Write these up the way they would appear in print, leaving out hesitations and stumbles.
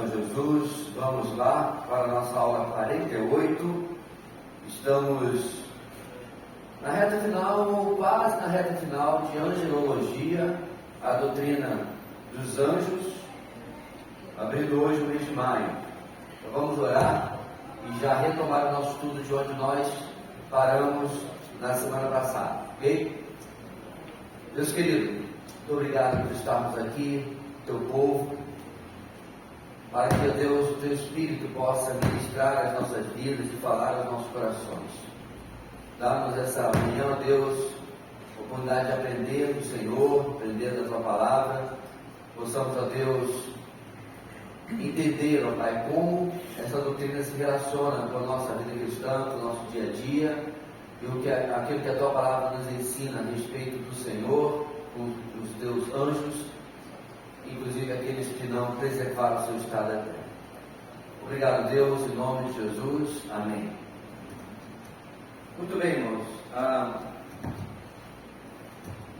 Senhor Jesus. Vamos lá para a nossa aula 48. Estamos na reta final, ou quase na reta final, de angelologia, a doutrina dos anjos, abrindo hoje o mês de maio. Então vamos orar e já retomar o nosso estudo de onde nós paramos na semana passada, ok? Deus querido, muito obrigado por estarmos aqui, teu povo, para que, ó Deus, o teu Espírito possa ministrar as nossas vidas e falar aos nossos corações. Dá-nos essa manhã, ó Deus, oportunidade de aprender do Senhor, aprender da tua palavra. Possamos, ó Deus, entender, ó Pai, como essa doutrina se relaciona com a nossa vida cristã, com o nosso dia a dia, e aquilo que a tua palavra nos ensina a respeito do Senhor, com os teus anjos, inclusive aqueles que não preservaram o seu estado eterno. Obrigado, Deus, em nome de Jesus. Amém. Muito bem, irmãos.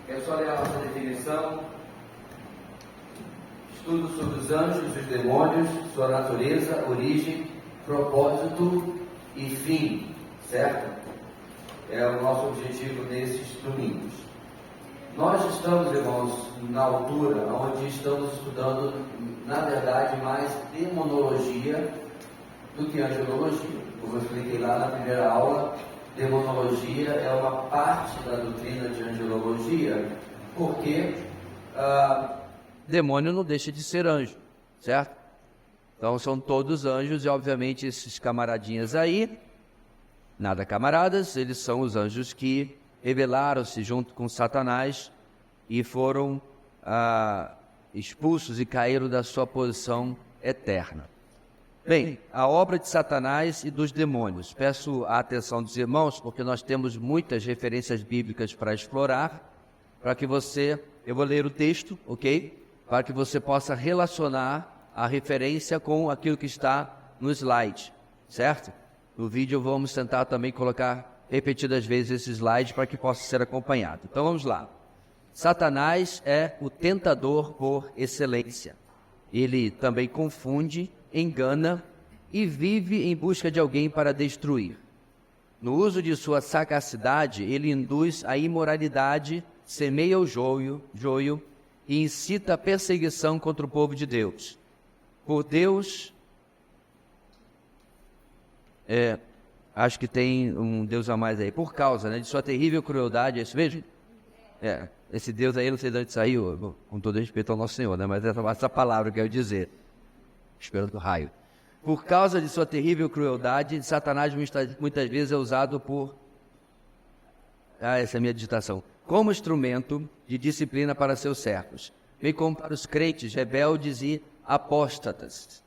Quero só ler a nossa definição. Estudo sobre os anjos e os demônios, sua natureza, origem, propósito e fim. Certo? É o nosso objetivo nesses domingos. Nós estamos, irmãos, na altura onde estamos estudando, na verdade, mais demonologia do que angelologia. Como eu expliquei lá na primeira aula, demonologia é uma parte da doutrina de angelologia, porque demônio não deixa de ser anjo, certo? Então são todos anjos e obviamente esses camaradinhas aí, nada camaradas, eles são os anjos que rebelaram-se junto com Satanás e foram expulsos e caíram da sua posição eterna. Bem, a obra de Satanás e dos demônios. Peço a atenção dos irmãos, porque nós temos muitas referências bíblicas para explorar, para que eu vou ler o texto, ok? Para que você possa relacionar a referência com aquilo que está no slide, certo? No vídeo vamos tentar também colocar repetidas vezes esse slide para que possa ser acompanhado. Então vamos lá. Satanás é o tentador por excelência. Ele também confunde, engana e vive em busca de alguém para destruir. No uso de sua sagacidade, ele induz a imoralidade, semeia o joio e incita a perseguição contra o povo de Deus. Por Deus, acho que tem um Deus a mais aí, por causa de sua terrível crueldade, é isso mesmo? Esse Deus aí, não sei de onde saiu, com todo respeito ao nosso Senhor, mas essa palavra que eu quero dizer, esperando o raio. Por causa de sua terrível crueldade, Satanás muitas vezes é usado essa é a minha digitação, como instrumento de disciplina para seus servos, bem como para os crentes rebeldes e apóstatas.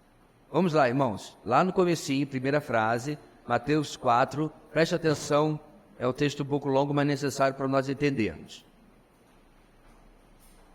Vamos lá, irmãos, lá no comecinho, primeira frase, Mateus 4, preste atenção, é um texto um pouco longo, mas necessário para nós entendermos.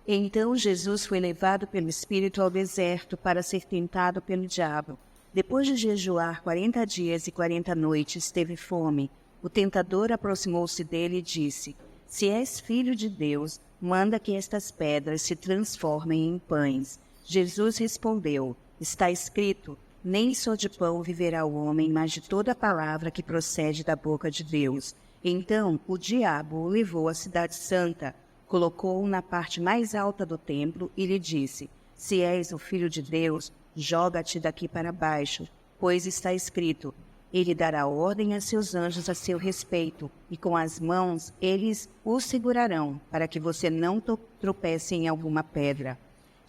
Então Jesus foi levado pelo Espírito ao deserto para ser tentado pelo diabo. Depois de jejuar 40 dias e 40 noites, teve fome. O tentador aproximou-se dele e disse: Se és filho de Deus, manda que estas pedras se transformem em pães. Jesus respondeu: Está escrito, nem só de pão viverá o homem, mas de toda palavra que procede da boca de Deus. Então o diabo o levou à cidade santa, colocou-o na parte mais alta do templo e lhe disse: Se és o filho de Deus, joga-te daqui para baixo, pois está escrito: Ele dará ordem a seus anjos a seu respeito, e com as mãos eles o segurarão, para que você não tropece em alguma pedra.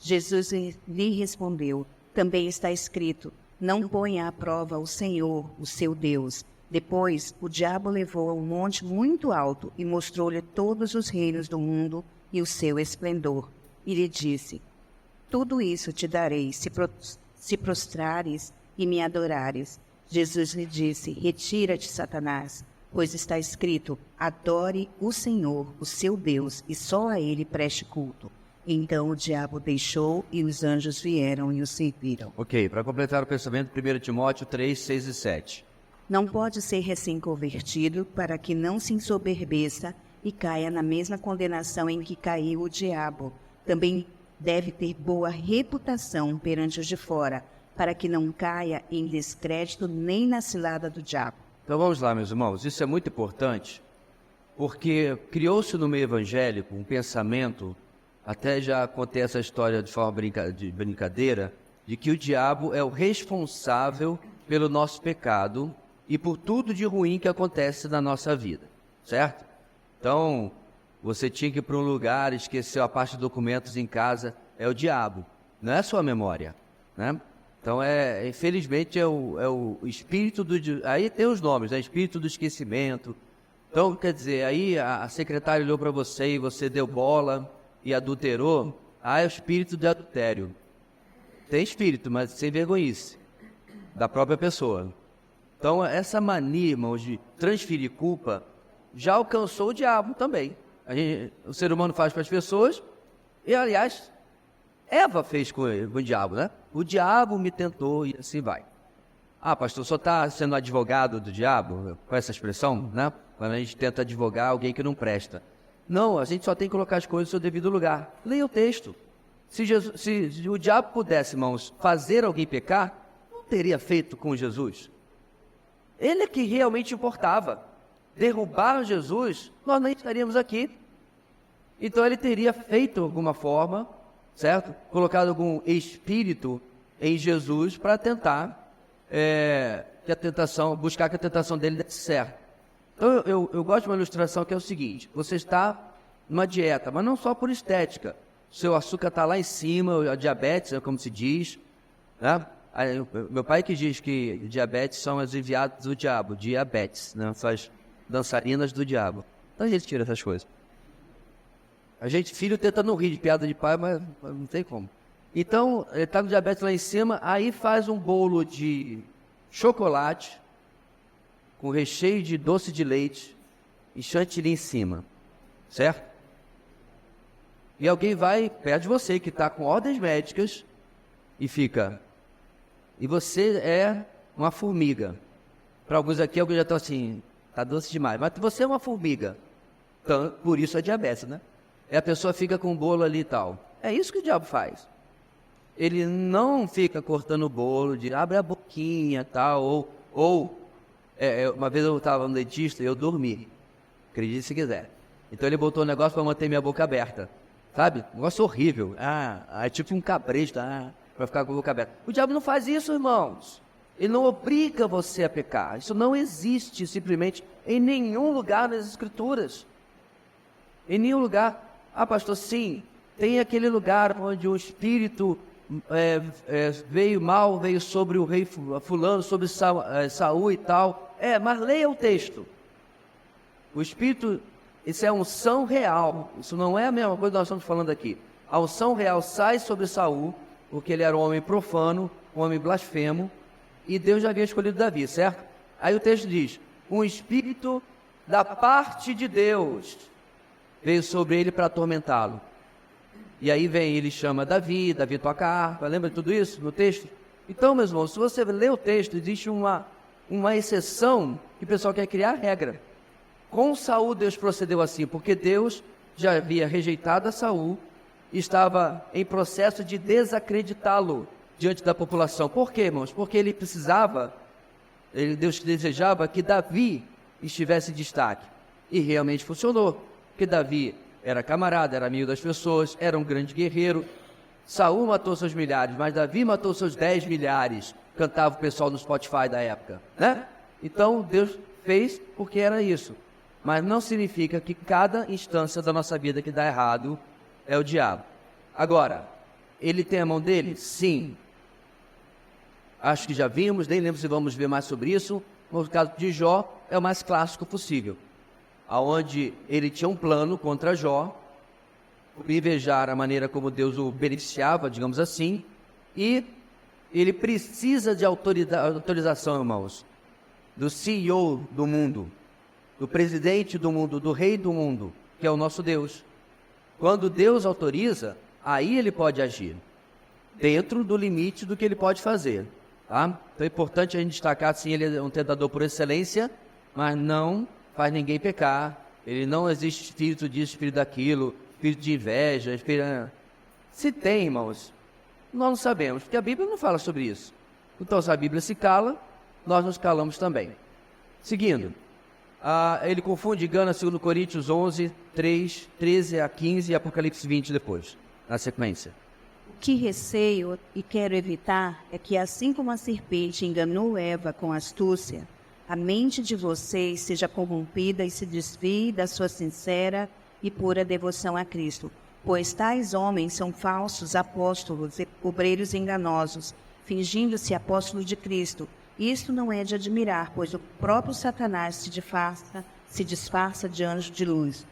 Jesus lhe respondeu: Também está escrito: Não ponha à prova o Senhor, o seu Deus. Depois, o diabo levou a um monte muito alto e mostrou-lhe todos os reinos do mundo e o seu esplendor. E lhe disse: Tudo isso te darei, se prostrares e me adorares. Jesus lhe disse: Retira-te, Satanás, pois está escrito: Adore o Senhor, o seu Deus, e só a ele preste culto. Então o diabo deixou e os anjos vieram e o serviram. Ok, para completar o pensamento, 1 Timóteo 3, 6 e 7. Não pode ser recém-convertido para que não se ensoberbeça e caia na mesma condenação em que caiu o diabo. Também deve ter boa reputação perante os de fora, para que não caia em descrédito nem na cilada do diabo. Então vamos lá, meus irmãos, isso é muito importante, porque criou-se no meio evangélico um pensamento, até já contei essa história de forma de brincadeira, de que o diabo é o responsável pelo nosso pecado e por tudo de ruim que acontece na nossa vida, certo? Então, você tinha que ir para um lugar, esqueceu a parte de documentos em casa, é o diabo, não é a sua memória, né? Então, infelizmente, é o espírito do... Aí tem os nomes, né? Espírito do esquecimento. Então, quer dizer, aí a secretária olhou para você e você deu bola e adulterou. É o espírito de adultério. Tem espírito, mas sem vergonhice da própria pessoa. Então, essa mania, irmãos, de transferir culpa já alcançou o diabo também. O ser humano faz para as pessoas e, aliás, Eva fez com o diabo, né? O diabo me tentou e assim vai. Ah, pastor, só está sendo advogado do diabo? Com essa expressão, né? Quando a gente tenta advogar alguém que não presta. Não, a gente só tem que colocar as coisas no seu devido lugar. Leia o texto. Se o diabo pudesse, irmãos, fazer alguém pecar, não teria feito com Jesus. Ele é que realmente importava. Derrubar Jesus, nós nem estaríamos aqui. Então ele teria feito de alguma forma, certo? Colocado algum espírito em Jesus para tentar buscar que a tentação dele desse certo. Então eu gosto de uma ilustração que é o seguinte: você está numa dieta, mas não só por estética. Seu açúcar está lá em cima, a diabetes, como se diz, né? Meu pai que diz que diabetes são as enviadas do diabo, diabetes, né? São as dançarinas do diabo. Então a gente tira essas coisas. A gente, filho, tenta não rir de piada de pai, mas não tem como. Então, ele está com diabetes lá em cima, aí faz um bolo de chocolate com recheio de doce de leite e chantilly em cima, certo? E alguém vai perto de você, que está com ordens médicas, e fica... E você é uma formiga. Para alguns aqui, alguns já estão assim, está doce demais. Mas você é uma formiga. Então, por isso é diabetes, né? E a pessoa fica com o bolo ali e tal. É isso que o diabo faz. Ele não fica cortando o bolo, de abre a boquinha e tal, uma vez eu estava no dentista e eu dormi. Acredite se quiser. Então ele botou um negócio para manter minha boca aberta. Sabe? Um negócio horrível. É tipo um cabresto, para ficar com a boca aberta. O diabo não faz isso, irmãos. Ele não obriga você a pecar. Isso não existe simplesmente em nenhum lugar nas Escrituras. Em nenhum lugar. Ah, pastor, sim, tem aquele lugar onde o espírito veio sobre o rei fulano, sobre Saul e tal. Mas leia o texto. O espírito, isso é unção real. Isso não é a mesma coisa que nós estamos falando aqui. A unção real sai sobre Saul, porque ele era um homem profano, um homem blasfemo, e Deus já havia escolhido Davi, certo? Aí o texto diz, um espírito da parte de Deus veio sobre ele para atormentá-lo. E aí ele chama Davi toca a harpa, lembra de tudo isso no texto? Então, meus irmãos, se você ler o texto, existe uma exceção que o pessoal quer criar regra. Com Saul, Deus procedeu assim, porque Deus já havia rejeitado a Saul e estava em processo de desacreditá-lo diante da população. Por quê, irmãos? Porque ele precisava, Deus desejava que Davi estivesse em destaque. E realmente funcionou, porque Davi era camarada, era amigo das pessoas, era um grande guerreiro. Saul matou seus milhares, mas Davi matou seus 10 milhares, cantava o pessoal no Spotify da época, né? Então Deus fez porque era isso. Mas não significa que cada instância da nossa vida que dá errado é o diabo. Agora, ele tem a mão dele? Sim. Acho que já vimos, nem lembro se vamos ver mais sobre isso. No caso de Jó, é o mais clássico possível. Onde ele tinha um plano contra Jó, invejar a maneira como Deus o beneficiava, digamos assim, e ele precisa de autorização, irmãos, do CEO do mundo, do presidente do mundo, do rei do mundo, que é o nosso Deus. Quando Deus autoriza, aí ele pode agir, dentro do limite do que ele pode fazer, tá? Então é importante a gente destacar, sim, ele é um tentador por excelência, mas não faz ninguém pecar. Ele não existe espírito disso, espírito daquilo, espírito de inveja, espírito... Se tem, irmãos, nós não sabemos, porque a Bíblia não fala sobre isso. Então, se a Bíblia se cala, nós nos calamos também. Seguindo, ele confunde e engana 2 Coríntios 11, 3, 13 a 15 e Apocalipse 20 depois, na sequência. O que receio e quero evitar é que, assim como a serpente enganou Eva com astúcia, a mente de vocês seja corrompida e se desvie da sua sincera e pura devoção a Cristo, pois tais homens são falsos apóstolos e obreiros enganosos, fingindo-se apóstolos de Cristo. Isto não é de admirar, pois o próprio Satanás se disfarça de anjo de luz.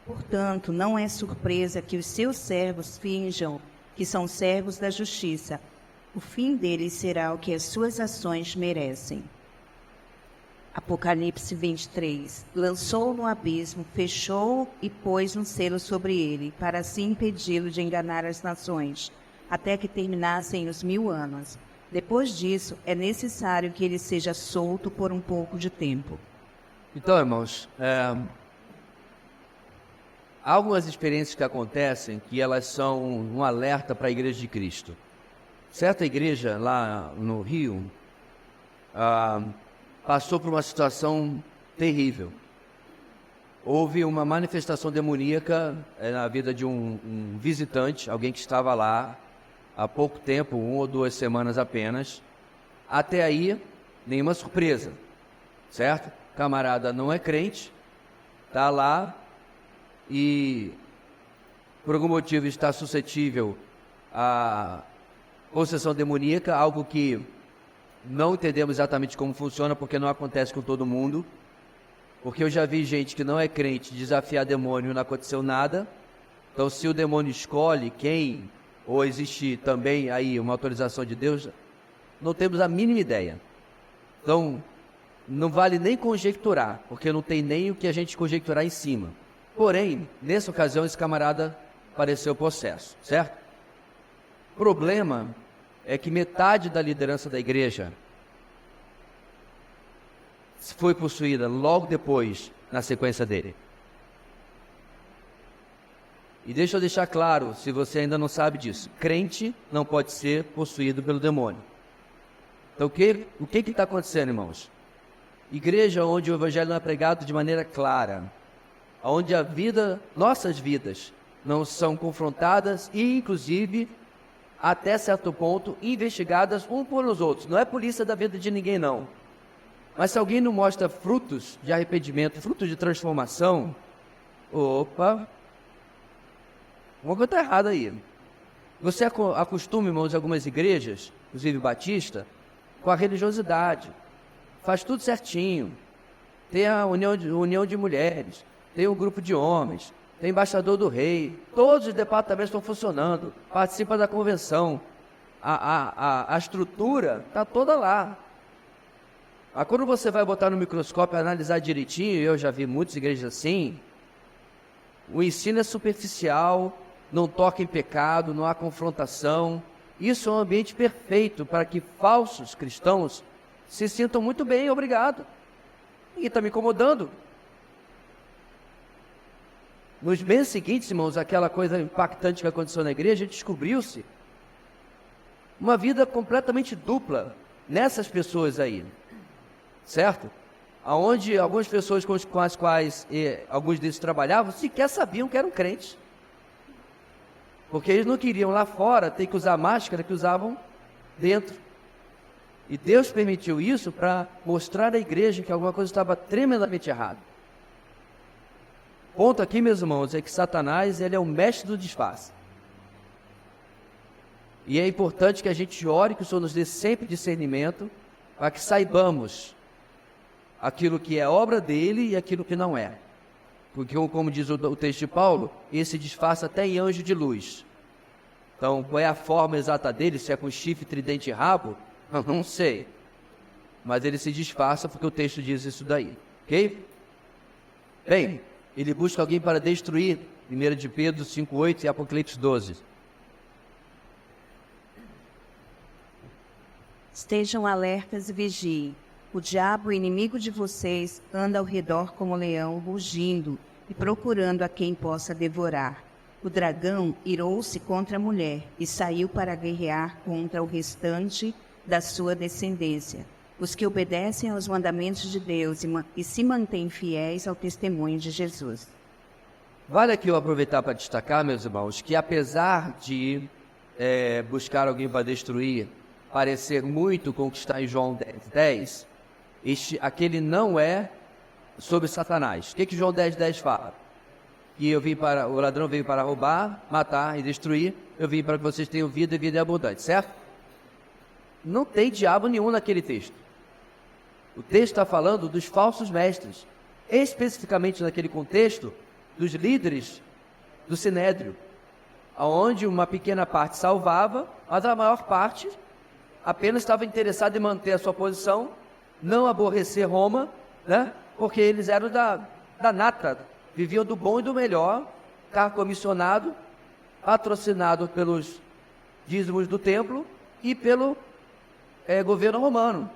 Portanto, não é surpresa que os seus servos finjam que são servos da justiça. O fim deles será o que as suas ações merecem. Apocalipse 23. Lançou-o no abismo, fechou e pôs um selo sobre ele, para assim impedi-lo de enganar as nações, até que terminassem os 1000 anos. Depois disso, é necessário que ele seja solto por um pouco de tempo. Então, irmãos, há algumas experiências que acontecem que elas são um alerta para a Igreja de Cristo. Certa igreja lá no Rio passou por uma situação terrível. Houve uma manifestação demoníaca na vida de um visitante, alguém que estava lá há pouco tempo, 1 ou 2 semanas apenas. Até aí, nenhuma surpresa, certo? O camarada não é crente, está lá e por algum motivo está suscetível a possessão demoníaca, algo que não entendemos exatamente como funciona, porque não acontece com todo mundo, porque eu já vi gente que não é crente desafiar demônio e não aconteceu nada. Então, se o demônio escolhe quem, ou existe também aí uma autorização de Deus, não temos a mínima ideia. Então, não vale nem conjecturar, porque não tem nem o que a gente conjecturar em cima. Porém, nessa ocasião, esse camarada pareceu possesso, certo? O problema é que metade da liderança da igreja foi possuída logo depois, na sequência dele. E deixa eu deixar claro, se você ainda não sabe disso, crente não pode ser possuído pelo demônio. Então, o que está acontecendo, irmãos? Igreja onde o evangelho não é pregado de maneira clara, onde nossas vidas não são confrontadas e, inclusive, até certo ponto, investigadas um pelos outros. Não é polícia da vida de ninguém, não. Mas se alguém não mostra frutos de arrependimento, frutos de transformação, opa, uma coisa está errada aí. Você acostuma, irmãos, em algumas igrejas, inclusive batista, com a religiosidade. Faz tudo certinho. Tem a união de mulheres, tem um grupo de homens, tem embaixador do rei, todos os departamentos estão funcionando, participa da convenção, a estrutura está toda lá. Mas quando você vai botar no microscópio e analisar direitinho, eu já vi muitas igrejas assim, o ensino é superficial, não toca em pecado, não há confrontação. Isso é um ambiente perfeito para que falsos cristãos se sintam muito bem, obrigado. Ninguém está me incomodando. Nos meses seguintes, irmãos, aquela coisa impactante que aconteceu na igreja, descobriu-se uma vida completamente dupla nessas pessoas aí, certo? Aonde algumas pessoas com as quais alguns deles trabalhavam sequer sabiam que eram crentes, porque eles não queriam lá fora ter que usar a máscara que usavam dentro. E Deus permitiu isso para mostrar à igreja que alguma coisa estava tremendamente errada. O ponto aqui, meus irmãos, é que Satanás, ele é o mestre do disfarce. E é importante que a gente ore, que o Senhor nos dê sempre discernimento, para que saibamos aquilo que é obra dele e aquilo que não é. Porque, como diz o texto de Paulo, ele se disfarça até em anjo de luz. Então, qual é a forma exata dele? Se é com chifre, tridente e rabo? Não sei. Mas ele se disfarça porque o texto diz isso daí. Ok? Bem, ele busca alguém para destruir. 1 de Pedro 5,8 e Apocalipse 12. Estejam alertas e vigiem. O diabo, inimigo de vocês, anda ao redor como leão, rugindo e procurando a quem possa devorar. O dragão irou-se contra a mulher e saiu para guerrear contra o restante da sua descendência, os que obedecem aos mandamentos de Deus e se mantêm fiéis ao testemunho de Jesus. Vale aqui eu aproveitar para destacar, meus irmãos, que apesar de buscar alguém para destruir, parecer muito com o que está em João 10, aquele não é sobre Satanás. O que João 10 fala? Que o ladrão veio para roubar, matar e destruir, eu vim para que vocês tenham vida e vida abundante, certo? Não tem diabo nenhum naquele texto. O texto está falando dos falsos mestres, especificamente naquele contexto, dos líderes do Sinédrio, onde uma pequena parte salvava, mas a maior parte apenas estava interessada em manter a sua posição, não aborrecer Roma, né? Porque eles eram da nata, viviam do bom e do melhor, cargo comissionado, patrocinado pelos dízimos do templo e pelo governo romano.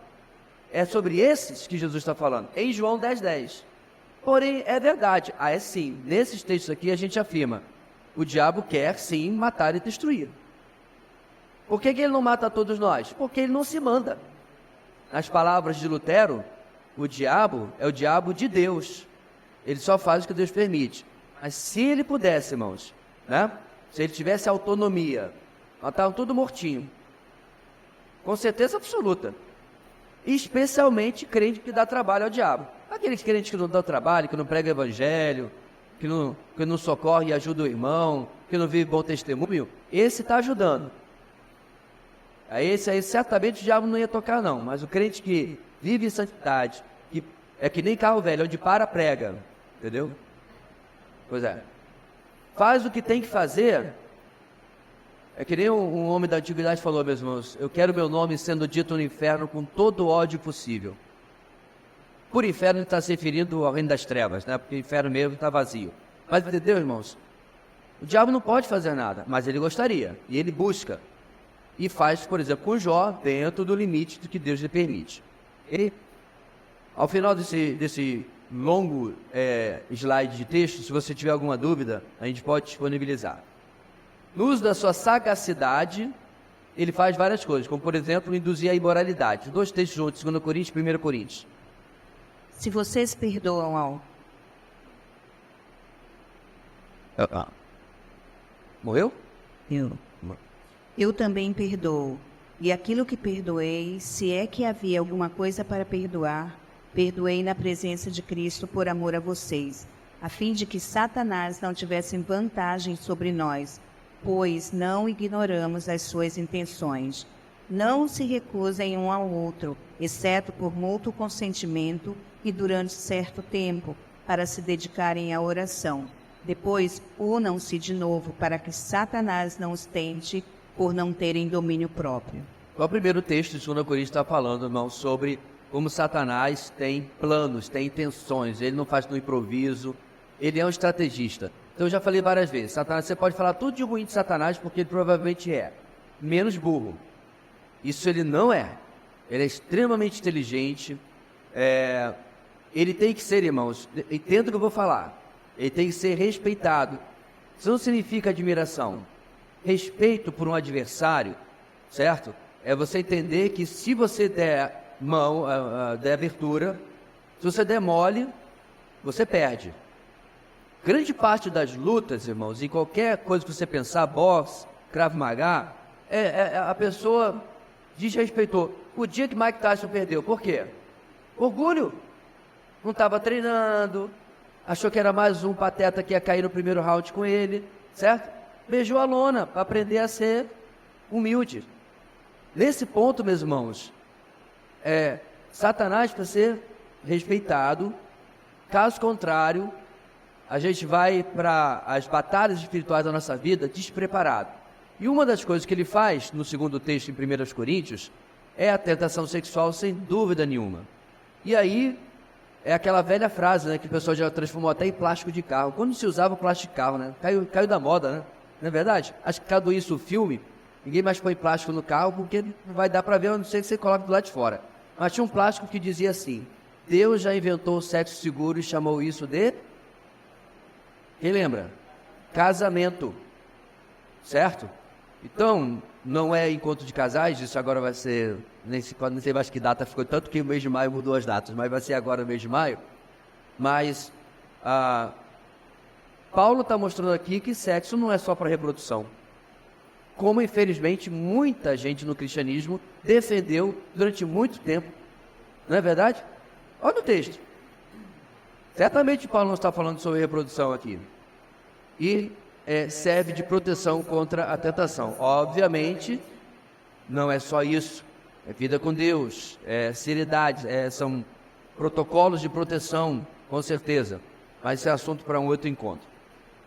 É sobre esses que Jesus está falando, em João 10. Porém, é verdade, é sim, nesses textos aqui a gente afirma, o diabo quer sim matar e destruir. Por que ele não mata todos nós? Porque ele não se manda. Nas palavras de Lutero, o diabo é o diabo de Deus. Ele só faz o que Deus permite. Mas se ele pudesse, irmãos, né? Se ele tivesse autonomia, nós estávamos tudo mortinho. Com certeza absoluta. Especialmente crente que dá trabalho ao diabo. Aqueles crentes que não dão trabalho, que não pregam evangelho, que não socorre e ajuda o irmão, que não vive bom testemunho, esse está ajudando. Esse aí certamente o diabo não ia tocar não, mas o crente que vive em santidade, que é que nem carro velho, onde prega, entendeu? Pois é. Faz o que tem que fazer. É que nem um homem da antiguidade falou, meus irmãos, eu quero meu nome sendo dito no inferno com todo o ódio possível. Por inferno ele está se referindo ao reino das trevas, né? Porque o inferno mesmo está vazio. Mas entendeu, irmãos? O diabo não pode fazer nada, mas ele gostaria, e ele busca. E faz, por exemplo, com Jó, dentro do limite do que Deus lhe permite. E, ao final desse longo slide de texto, se você tiver alguma dúvida, a gente pode disponibilizar. No uso da sua sagacidade, ele faz várias coisas, como, por exemplo, induzir a imoralidade. 2 textos juntos, 2 Coríntios e 1 Coríntios. Se vocês perdoam ao... Morreu? Eu também perdoo. E aquilo que perdoei, se é que havia alguma coisa para perdoar, perdoei na presença de Cristo por amor a vocês, a fim de que Satanás não tivesse vantagem sobre nós, pois não ignoramos as suas intenções. Não se recusem um ao outro, exceto por mútuo consentimento e durante certo tempo, para se dedicarem à oração. Depois, unam-se de novo, para que Satanás não os tente por não terem domínio próprio. O primeiro texto de 2 Coríntios está falando, irmão, sobre como Satanás tem planos, tem intenções, ele não faz no improviso, ele é um estrategista. Então eu já falei várias vezes, Satanás, você pode falar tudo de ruim de Satanás, porque ele provavelmente é menos burro. Isso ele não é. Ele é extremamente inteligente. Ele tem que ser, irmãos, entenda o que eu vou falar, ele tem que ser respeitado. Isso não significa admiração. Respeito por um adversário, certo? É você entender que se você der mão, der abertura, se você der mole, você perde. Grande parte das lutas, irmãos, em qualquer coisa que você pensar, boxe, Krav Maga, a pessoa desrespeitou. O dia que Mike Tyson perdeu, por quê? Orgulho. Não estava treinando, achou que era mais um pateta que ia cair no primeiro round com ele, certo? Beijou a lona para aprender a ser humilde. Nesse ponto, meus irmãos, Satanás precisa ser respeitado. Caso contrário, a gente vai para as batalhas espirituais da nossa vida despreparado. E uma das coisas que ele faz, no segundo texto em 1 Coríntios, é a tentação sexual, sem dúvida nenhuma. E aí, é aquela velha frase, né, que o pessoal já transformou até em plástico de carro. Quando se usava o plástico de carro, né? Caiu da moda, né? Não é verdade? Acho que cada isso o filme, ninguém mais põe plástico no carro, porque não vai dar para ver, a não ser que você coloque do lado de fora. Mas tinha um plástico que dizia assim: Deus já inventou o sexo seguro e chamou isso de... Quem lembra? Casamento. Certo? Então, não é encontro de casais, isso agora vai ser, nem sei mais que data ficou, tanto que o mês de maio mudou as datas, mas vai ser agora o mês de maio. Mas Paulo está mostrando aqui que sexo não é só para reprodução, como infelizmente muita gente no cristianismo defendeu durante muito tempo, não é verdade? Olha o texto. Certamente Paulo não está falando sobre reprodução aqui. E serve de proteção contra a tentação. Obviamente, não é só isso. É vida com Deus, é seriedade, são protocolos de proteção, com certeza. Mas isso é assunto para um outro encontro.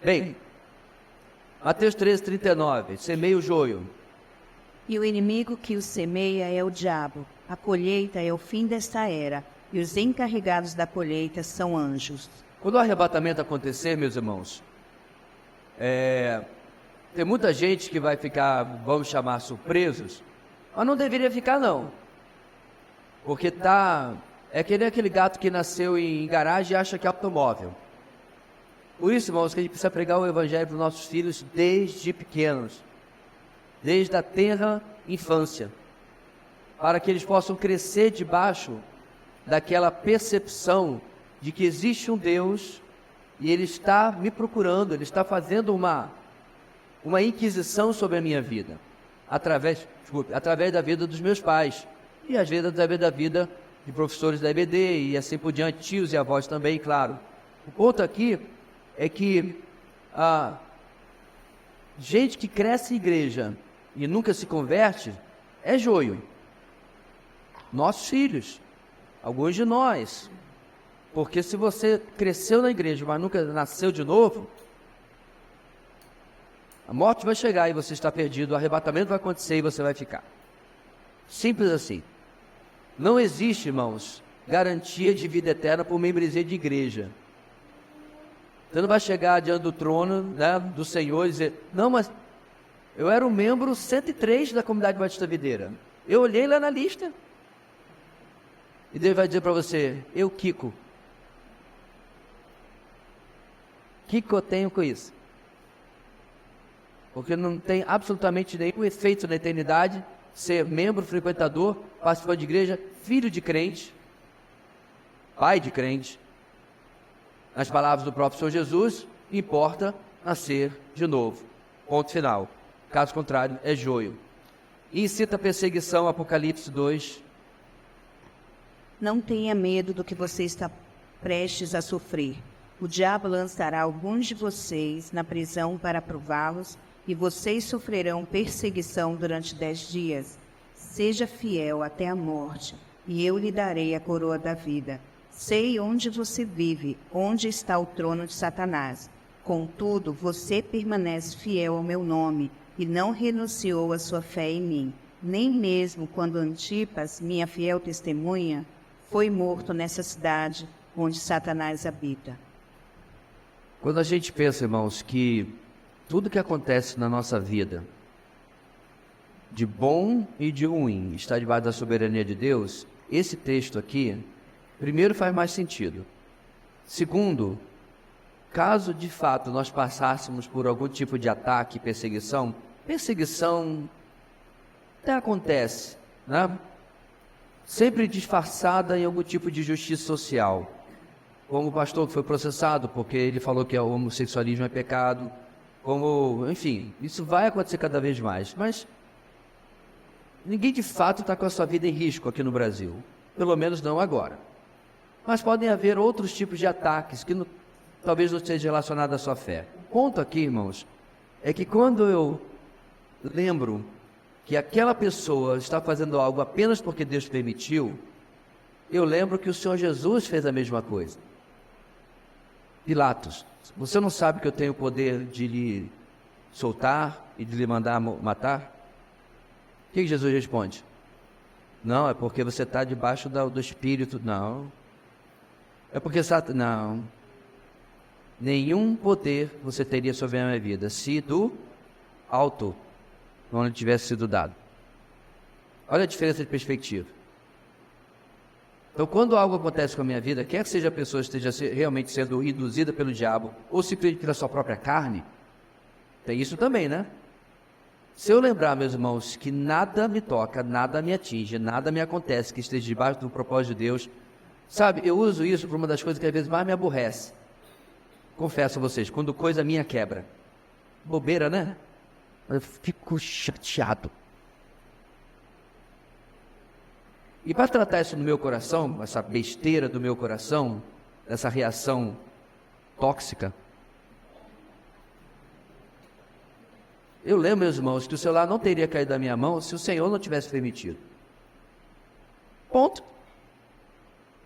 Bem, Mateus 13:39, semeia o joio. E o inimigo que o semeia é o diabo. A colheita é o fim desta era, e os encarregados da colheita são anjos. Quando o arrebatamento acontecer, meus irmãos, tem muita gente que vai ficar, vamos chamar, surpresos, mas não deveria ficar não, porque é que nem aquele gato que nasceu em garagem e acha que é automóvel. Por isso, irmãos, que a gente precisa pregar o evangelho para os nossos filhos desde pequenos, desde a tenra infância, para que eles possam crescer debaixo daquela percepção de que existe um Deus e Ele está me procurando, Ele está fazendo uma inquisição sobre a minha vida, através da vida dos meus pais, e às vezes através da vida de professores da EBD e assim por diante, tios e avós também, claro. O ponto aqui é que gente que cresce em igreja e nunca se converte é joio. Nossos filhos, alguns de nós. Porque se você cresceu na igreja, mas nunca nasceu de novo, a morte vai chegar e você está perdido, o arrebatamento vai acontecer e você vai ficar. Simples assim. Não existe, irmãos, garantia de vida eterna por membresia de igreja. Você não vai chegar diante do trono, né, do Senhor e dizer, não, mas eu era o membro 103 da Comunidade Batista Videira. Eu olhei lá na lista. E Deus vai dizer para você, Kiko. O que eu tenho com isso? Porque não tem absolutamente nenhum efeito na eternidade ser membro, frequentador, participante de igreja, filho de crente, pai de crente. Nas palavras do próprio Senhor Jesus, importa nascer de novo. Ponto final. Caso contrário, é joio. E cita a perseguição, Apocalipse 2. Não tenha medo do que você está prestes a sofrer. O diabo lançará alguns de vocês na prisão para prová-los, e vocês sofrerão perseguição durante 10 dias. Seja fiel até a morte, e eu lhe darei a coroa da vida. Sei onde você vive, onde está o trono de Satanás. Contudo, você permanece fiel ao meu nome, e não renunciou à sua fé em mim, nem mesmo quando Antipas, minha fiel testemunha, foi morto nessa cidade onde Satanás habita. Quando a gente pensa, irmãos, que tudo que acontece na nossa vida, de bom e de ruim, está debaixo da soberania de Deus, esse texto aqui, primeiro, faz mais sentido. Segundo, caso de fato nós passássemos por algum tipo de ataque, perseguição até acontece, né? Sempre disfarçada em algum tipo de justiça social. Como o pastor que foi processado porque ele falou que o homossexualismo é pecado, enfim, isso vai acontecer cada vez mais, mas ninguém de fato está com a sua vida em risco aqui no Brasil, pelo menos não agora. Mas podem haver outros tipos de ataques que talvez não estejam relacionados à sua fé. O ponto aqui, irmãos, é que quando eu lembro que aquela pessoa está fazendo algo apenas porque Deus permitiu, eu lembro que o Senhor Jesus fez a mesma coisa. Pilatos, você não sabe que eu tenho o poder de lhe soltar e de lhe mandar matar? O que Jesus responde? Não, é porque você está debaixo do Espírito. Não. É porque Satanás... Não. Nenhum poder você teria sobre a minha vida, se do alto não lhe tivesse sido dado. Olha a diferença de perspectiva. Então, quando algo acontece com a minha vida, quer que seja a pessoa esteja realmente sendo induzida pelo diabo, ou simplesmente pela sua própria carne, tem isso também, né? Se eu lembrar, meus irmãos, que nada me toca, nada me atinge, nada me acontece que esteja debaixo do propósito de Deus, sabe, eu uso isso por uma das coisas que às vezes mais me aborrece. Confesso a vocês, quando coisa minha quebra. Bobeira, né? Eu fico chateado. E para tratar isso no meu coração, essa besteira do meu coração, essa reação tóxica, eu lembro, meus irmãos, que o celular não teria caído da minha mão se o Senhor não tivesse permitido. Ponto.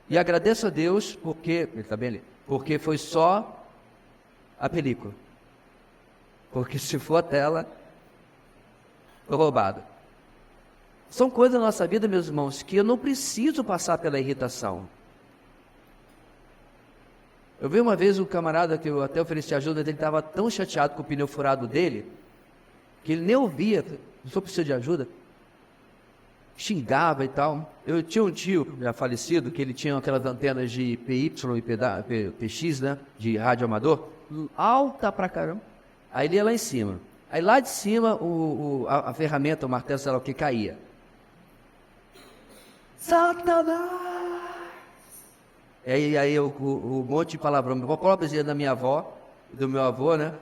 E agradeço a Deus porque, ele está bem ali, porque foi só a película. Porque se for a tela, estou roubado. São coisas da nossa vida, meus irmãos, que eu não preciso passar pela irritação. Eu vi uma vez um camarada que eu até ofereci ajuda, ele estava tão chateado com o pneu furado dele, que ele nem ouvia, o senhor precisa de ajuda? Xingava e tal. Eu tinha um tio, já falecido, que ele tinha aquelas antenas de PY e PX, né, de rádio amador, alta pra caramba. Aí ele ia lá em cima. Aí lá de cima, a ferramenta, o martelo, sei lá o que, caía. Satanás! Aí o monte de palavrão, a própria da minha avó, do meu avô, né?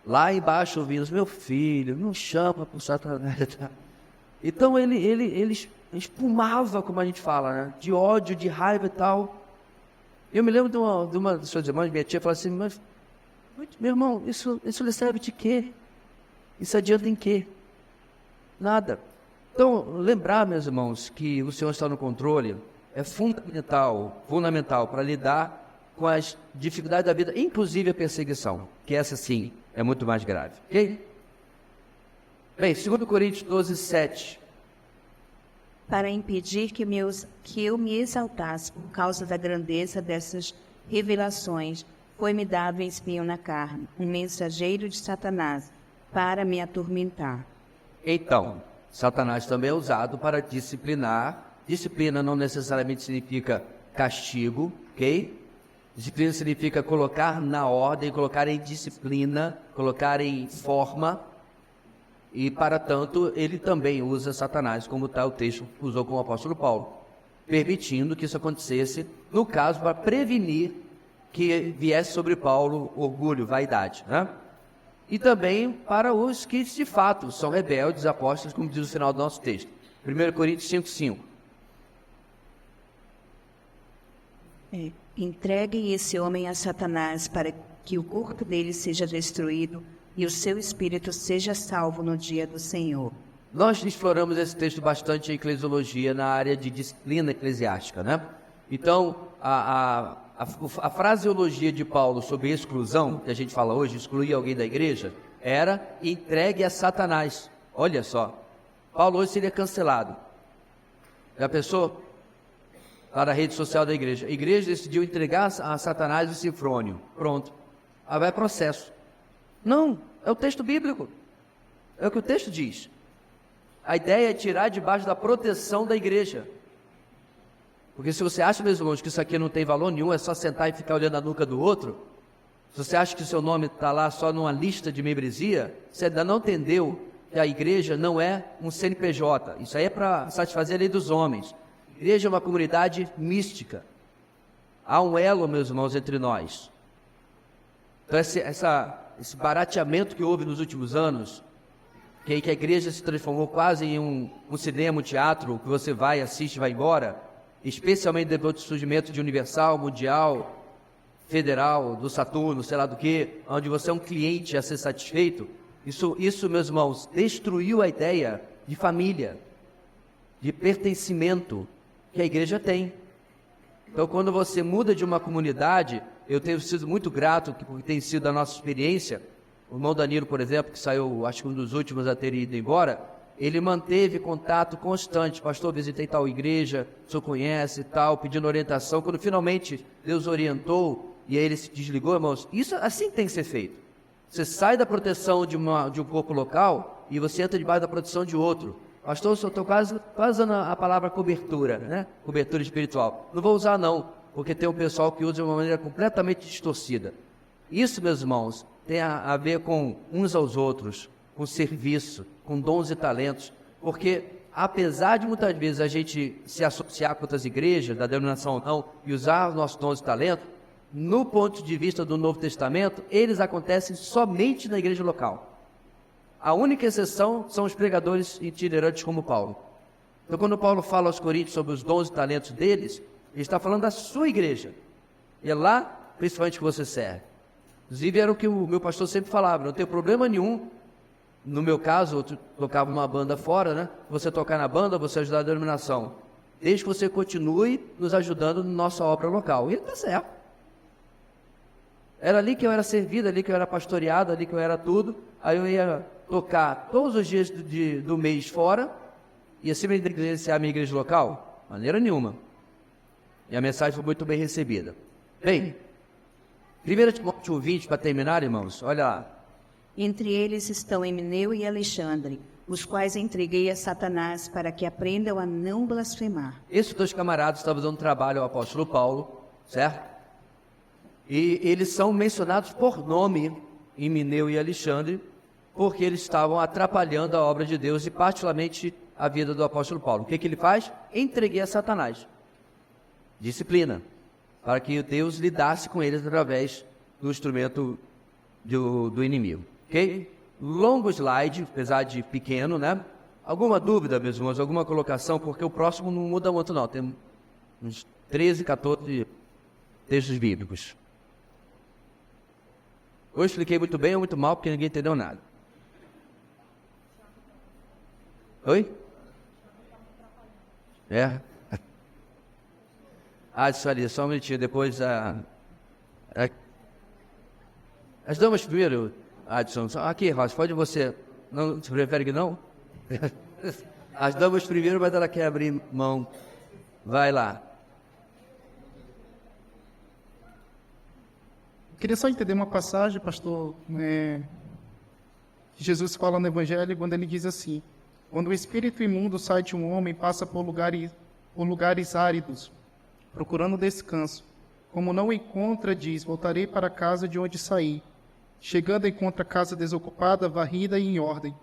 Lá embaixo ouvindo, meu filho, não chama por Satanás. Então ele espumava, como a gente fala, né? De ódio, de raiva e tal. Eu me lembro de uma das suas irmãs, minha tia, falou assim, mas meu irmão, isso lhe serve de quê? Isso adianta em quê? Nada. Então, lembrar, meus irmãos, que o Senhor está no controle é fundamental para lidar com as dificuldades da vida, inclusive a perseguição, que essa sim é muito mais grave, ok? Bem, 2 Coríntios 12, 7. Para impedir que eu me exaltasse por causa da grandeza dessas revelações, foi-me dado um espinho na carne, um mensageiro de Satanás, para me atormentar. Então, Satanás também é usado para disciplinar. Disciplina não necessariamente significa castigo, ok? Disciplina significa colocar na ordem, colocar em disciplina, colocar em forma. E, para tanto, ele também usa Satanás, como está o texto usou com o apóstolo Paulo, permitindo que isso acontecesse, no caso, para prevenir que viesse sobre Paulo orgulho, vaidade, né? E também para os que, de fato, são rebeldes, apóstolos, como diz o final do nosso texto. 1 Coríntios 5:5. Entreguem esse homem a Satanás para que o corpo dele seja destruído e o seu espírito seja salvo no dia do Senhor. Nós exploramos esse texto bastante em eclesiologia, na área de disciplina eclesiástica, né? Então, a fraseologia de Paulo sobre exclusão, que a gente fala hoje, excluir alguém da igreja, era entregue a Satanás. Olha só, Paulo hoje seria cancelado. Já pensou? Para a rede social da igreja. A igreja decidiu entregar a Satanás o cifrônio. Pronto. Aí vai processo. Não, é o texto bíblico. É o que o texto diz. A ideia é tirar debaixo da proteção da igreja. Porque se você acha, meus irmãos, que isso aqui não tem valor nenhum, é só sentar e ficar olhando a nuca do outro, se você acha que o seu nome está lá só numa lista de membresia, você ainda não entendeu que a igreja não é um CNPJ. Isso aí é para satisfazer a lei dos homens. A igreja é uma comunidade mística. Há um elo, meus irmãos, entre nós. Então esse barateamento que houve nos últimos anos, que a igreja se transformou quase em um cinema, um teatro, que você vai, assiste e vai embora, especialmente depois do surgimento de Universal, Mundial, Federal, do Saturno, sei lá do que, onde você é um cliente a ser satisfeito. Isso, meus irmãos, destruiu a ideia de família, de pertencimento que a igreja tem. Então, quando você muda de uma comunidade, eu tenho sido muito grato, porque tem sido a nossa experiência. O irmão Danilo, por exemplo, que saiu, acho que um dos últimos a ter ido embora, ele manteve contato constante. Pastor, visitei tal igreja, o senhor conhece e tal, pedindo orientação. Quando finalmente Deus orientou e aí ele se desligou, irmãos, isso assim tem que ser feito. Você sai da proteção de um corpo local e você entra debaixo da proteção de outro. Pastor, eu estou quase usando a palavra cobertura, né? Cobertura espiritual. Não vou usar não, porque tem um pessoal que usa de uma maneira completamente distorcida. Isso, meus irmãos, tem a ver com uns aos outros, com serviço, com dons e talentos, porque apesar de muitas vezes a gente se associar com outras igrejas, da denominação ou não, e usar os nossos dons e talentos, no ponto de vista do Novo Testamento, eles acontecem somente na igreja local. A única exceção são os pregadores itinerantes como Paulo. Então, quando Paulo fala aos Coríntios sobre os dons e talentos deles, ele está falando da sua igreja. E é lá, principalmente, que você serve. Inclusive, era o que o meu pastor sempre falava, não tem problema nenhum. No meu caso, eu tocava uma banda fora, né? Você tocar na banda, você ajudar a denominação. Desde que você continue nos ajudando na nossa obra local. E ele está certo. Era ali que eu era servido, ali que eu era pastoreado, ali que eu era tudo. Aí eu ia tocar todos os dias do mês fora. E assim me negligenciar a minha igreja local? Maneira nenhuma. E a mensagem foi muito bem recebida. Bem, 1 Timóteo 20, para terminar, irmãos, olha lá. Entre eles estão Emineu e Alexandre, os quais entreguei a Satanás para que aprendam a não blasfemar. Esses dois camaradas estavam dando trabalho ao apóstolo Paulo, certo? E eles são mencionados por nome, Emineu e Alexandre, porque eles estavam atrapalhando a obra de Deus e particularmente a vida do apóstolo Paulo. O que ele faz? Entreguei a Satanás. Disciplina, para que Deus lidasse com eles através do instrumento do inimigo. Ok? Longo slide, apesar de pequeno, né? Alguma dúvida, meus irmãos? Alguma colocação? Porque o próximo não muda muito, não. Tem uns 13, 14 textos bíblicos. Ou eu expliquei muito bem ou muito mal, porque ninguém entendeu nada. Oi? É? Isso ali, só um minutinho, depois as damas primeiro, Adson. Aqui, Rosa, pode você. Não, você prefere que não? As damas primeiro, mas ela quer abrir mão. Vai lá. Queria só entender uma passagem, pastor, que Jesus fala no Evangelho, quando ele diz assim: quando o espírito imundo sai de um homem, passa por lugares áridos, procurando descanso. Como não o encontra, diz: voltarei para a casa de onde saí. Chegando, encontra a casa desocupada, varrida e em ordem.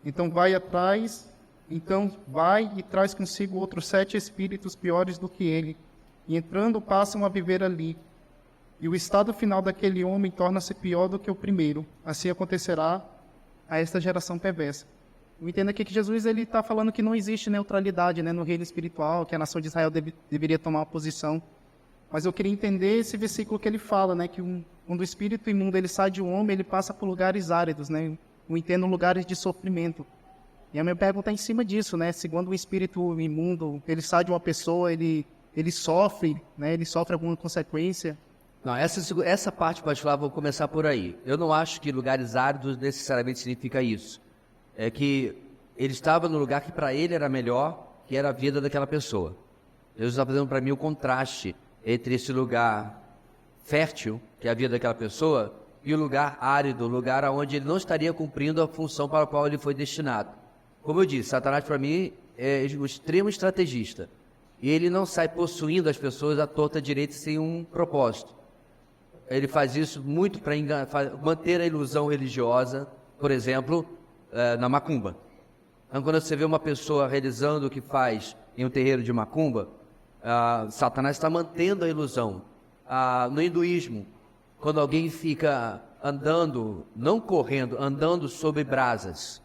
Então vai e traz consigo outros 7 espíritos piores do que ele. E entrando, passam a viver ali. E o estado final daquele homem torna-se pior do que o primeiro. Assim acontecerá a esta geração perversa. Eu entendo aqui que Jesus está falando que não existe neutralidade, né, no reino espiritual, que a nação de Israel deveria tomar uma posição. Mas eu queria entender esse versículo que ele fala, né, que quando o espírito imundo ele sai de um homem, ele passa por lugares áridos, né? Eu entendo lugares de sofrimento. E a minha pergunta é em cima disso, né? Se quando o espírito imundo ele sai de uma pessoa, ele sofre, né? Ele sofre alguma consequência. Não, essa parte, pastor, vou começar por aí. Eu não acho que lugares áridos necessariamente significa isso. É que ele estava no lugar que para ele era melhor, que era a vida daquela pessoa. Deus está fazendo para mim o contraste entre esse lugar fértil, que é a vida daquela pessoa, e o lugar árido, o lugar onde ele não estaria cumprindo a função para a qual ele foi destinado. Como eu disse, Satanás para mim é o extremo estrategista. E ele não sai possuindo as pessoas à torta direita sem um propósito. Ele faz isso muito para manter a ilusão religiosa, por exemplo, na macumba. Então, quando você vê uma pessoa realizando o que faz em um terreiro de macumba, Satanás está mantendo a ilusão. No hinduísmo, quando alguém fica andando, não correndo, andando sobre brasas,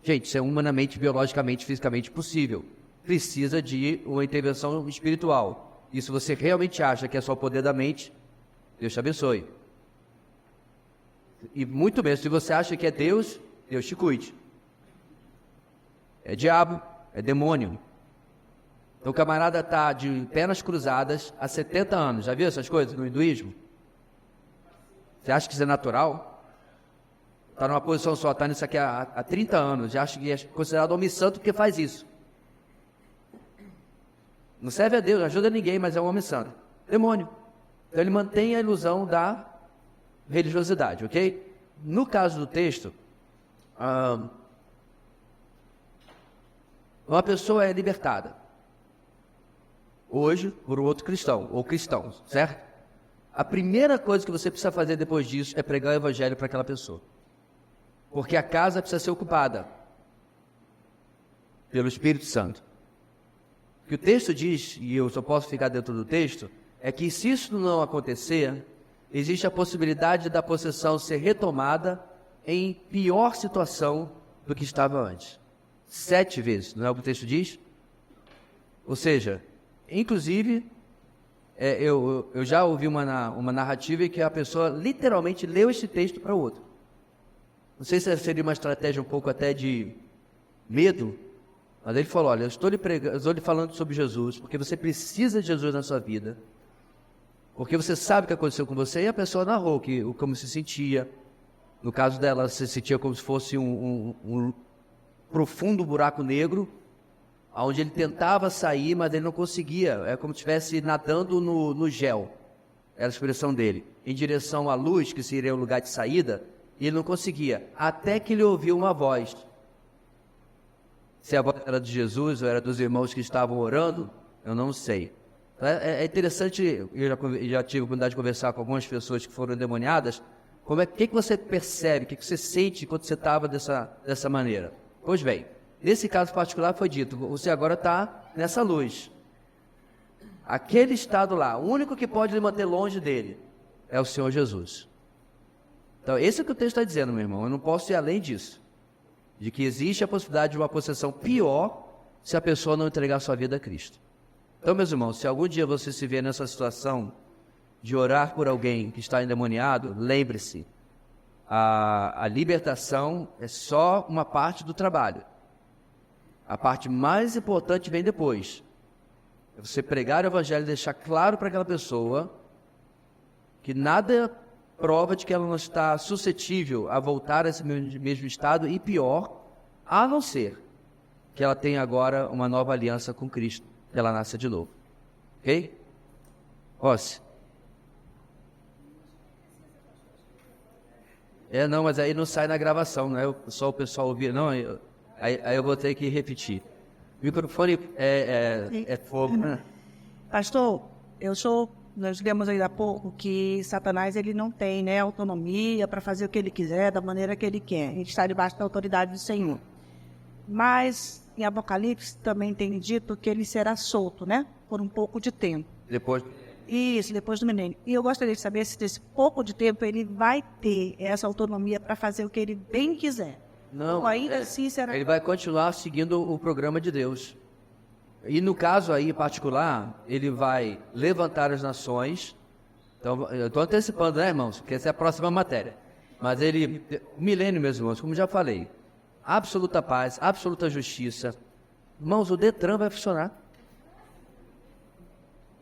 gente, isso é humanamente, biologicamente, fisicamente possível. Precisa de uma intervenção espiritual. E se você realmente acha que é só o poder da mente, Deus te abençoe. E muito bem, se você acha que é Deus, Deus te cuide. É diabo, é demônio. Então o camarada está de pernas cruzadas há 70 anos. Já viu essas coisas no hinduísmo? Você acha que isso é natural? Está numa posição só, está nisso aqui há 30 anos. Já acha que é considerado homem santo porque faz isso. Não serve a Deus, não ajuda ninguém, mas é um homem santo. Demônio. Então ele mantém a ilusão da religiosidade, ok? No caso do texto, uma pessoa é libertada hoje por um outro cristão, ou cristãos, certo? A primeira coisa que você precisa fazer depois disso é pregar o evangelho para aquela pessoa. porque a casa precisa ser ocupada pelo Espírito Santo. O que o texto diz, e eu só posso ficar dentro do texto, é que se isso não acontecer, existe a possibilidade da possessão ser retomada em pior situação do que estava antes. 7 vezes, não é o que o texto diz? Ou seja, inclusive, eu já ouvi uma narrativa em que a pessoa literalmente leu esse texto para o outro. Não sei se seria uma estratégia um pouco até de medo, mas ele falou, olha, eu estou lhe falando sobre Jesus, porque você precisa de Jesus na sua vida, porque você sabe o que aconteceu com você, e a pessoa narrou como se sentia. No caso dela, se sentia como se fosse um profundo buraco negro, onde ele tentava sair, mas ele não conseguia. É como se estivesse nadando no gel, era a expressão dele, em direção à luz, que seria o lugar de saída, e ele não conseguia, até que ele ouviu uma voz. Se a voz era de Jesus ou era dos irmãos que estavam orando, eu não sei. É interessante, eu já tive a oportunidade de conversar com algumas pessoas que foram endemoniadas. O que você percebe, o que você sente quando você estava dessa maneira? Pois bem, nesse caso particular foi dito, você agora está nessa luz. Aquele estado lá, o único que pode lhe manter longe dele é o Senhor Jesus. Então, esse é o que o texto está dizendo, meu irmão. Eu não posso ir além disso. De que existe a possibilidade de uma possessão pior se a pessoa não entregar sua vida a Cristo. Então, meus irmãos, se algum dia você se vê nessa situação de orar por alguém que está endemoniado, lembre-se, a libertação é só uma parte do trabalho. A parte mais importante vem depois. É você pregar o evangelho e deixar claro para aquela pessoa que nada prova de que ela não está suscetível a voltar a esse mesmo estado, e pior, a não ser que ela tenha agora uma nova aliança com Cristo, que ela nasça de novo. Ok? Rossi. Não, mas aí não sai na gravação, não é só o pessoal ouvir, não, aí eu vou ter que repetir. O microfone é fogo, né? Pastor, nós lemos ainda há pouco que Satanás ele não tem, né, autonomia para fazer o que ele quiser, da maneira que ele quer. Ele está debaixo da autoridade do Senhor. Mas em Apocalipse também tem dito que ele será solto, né, por um pouco de tempo. Depois Depois do milênio. E eu gostaria de saber se desse pouco de tempo ele vai ter essa autonomia para fazer o que ele bem quiser. Não, ou ainda assim será... Ele vai continuar seguindo o programa de Deus. E no caso aí em particular, ele vai levantar as nações. Então, eu estou antecipando, né, irmãos? Porque essa é a próxima matéria. Mas o milênio, meus irmãos, como já falei, absoluta paz, absoluta justiça. Irmãos, o Detran vai funcionar.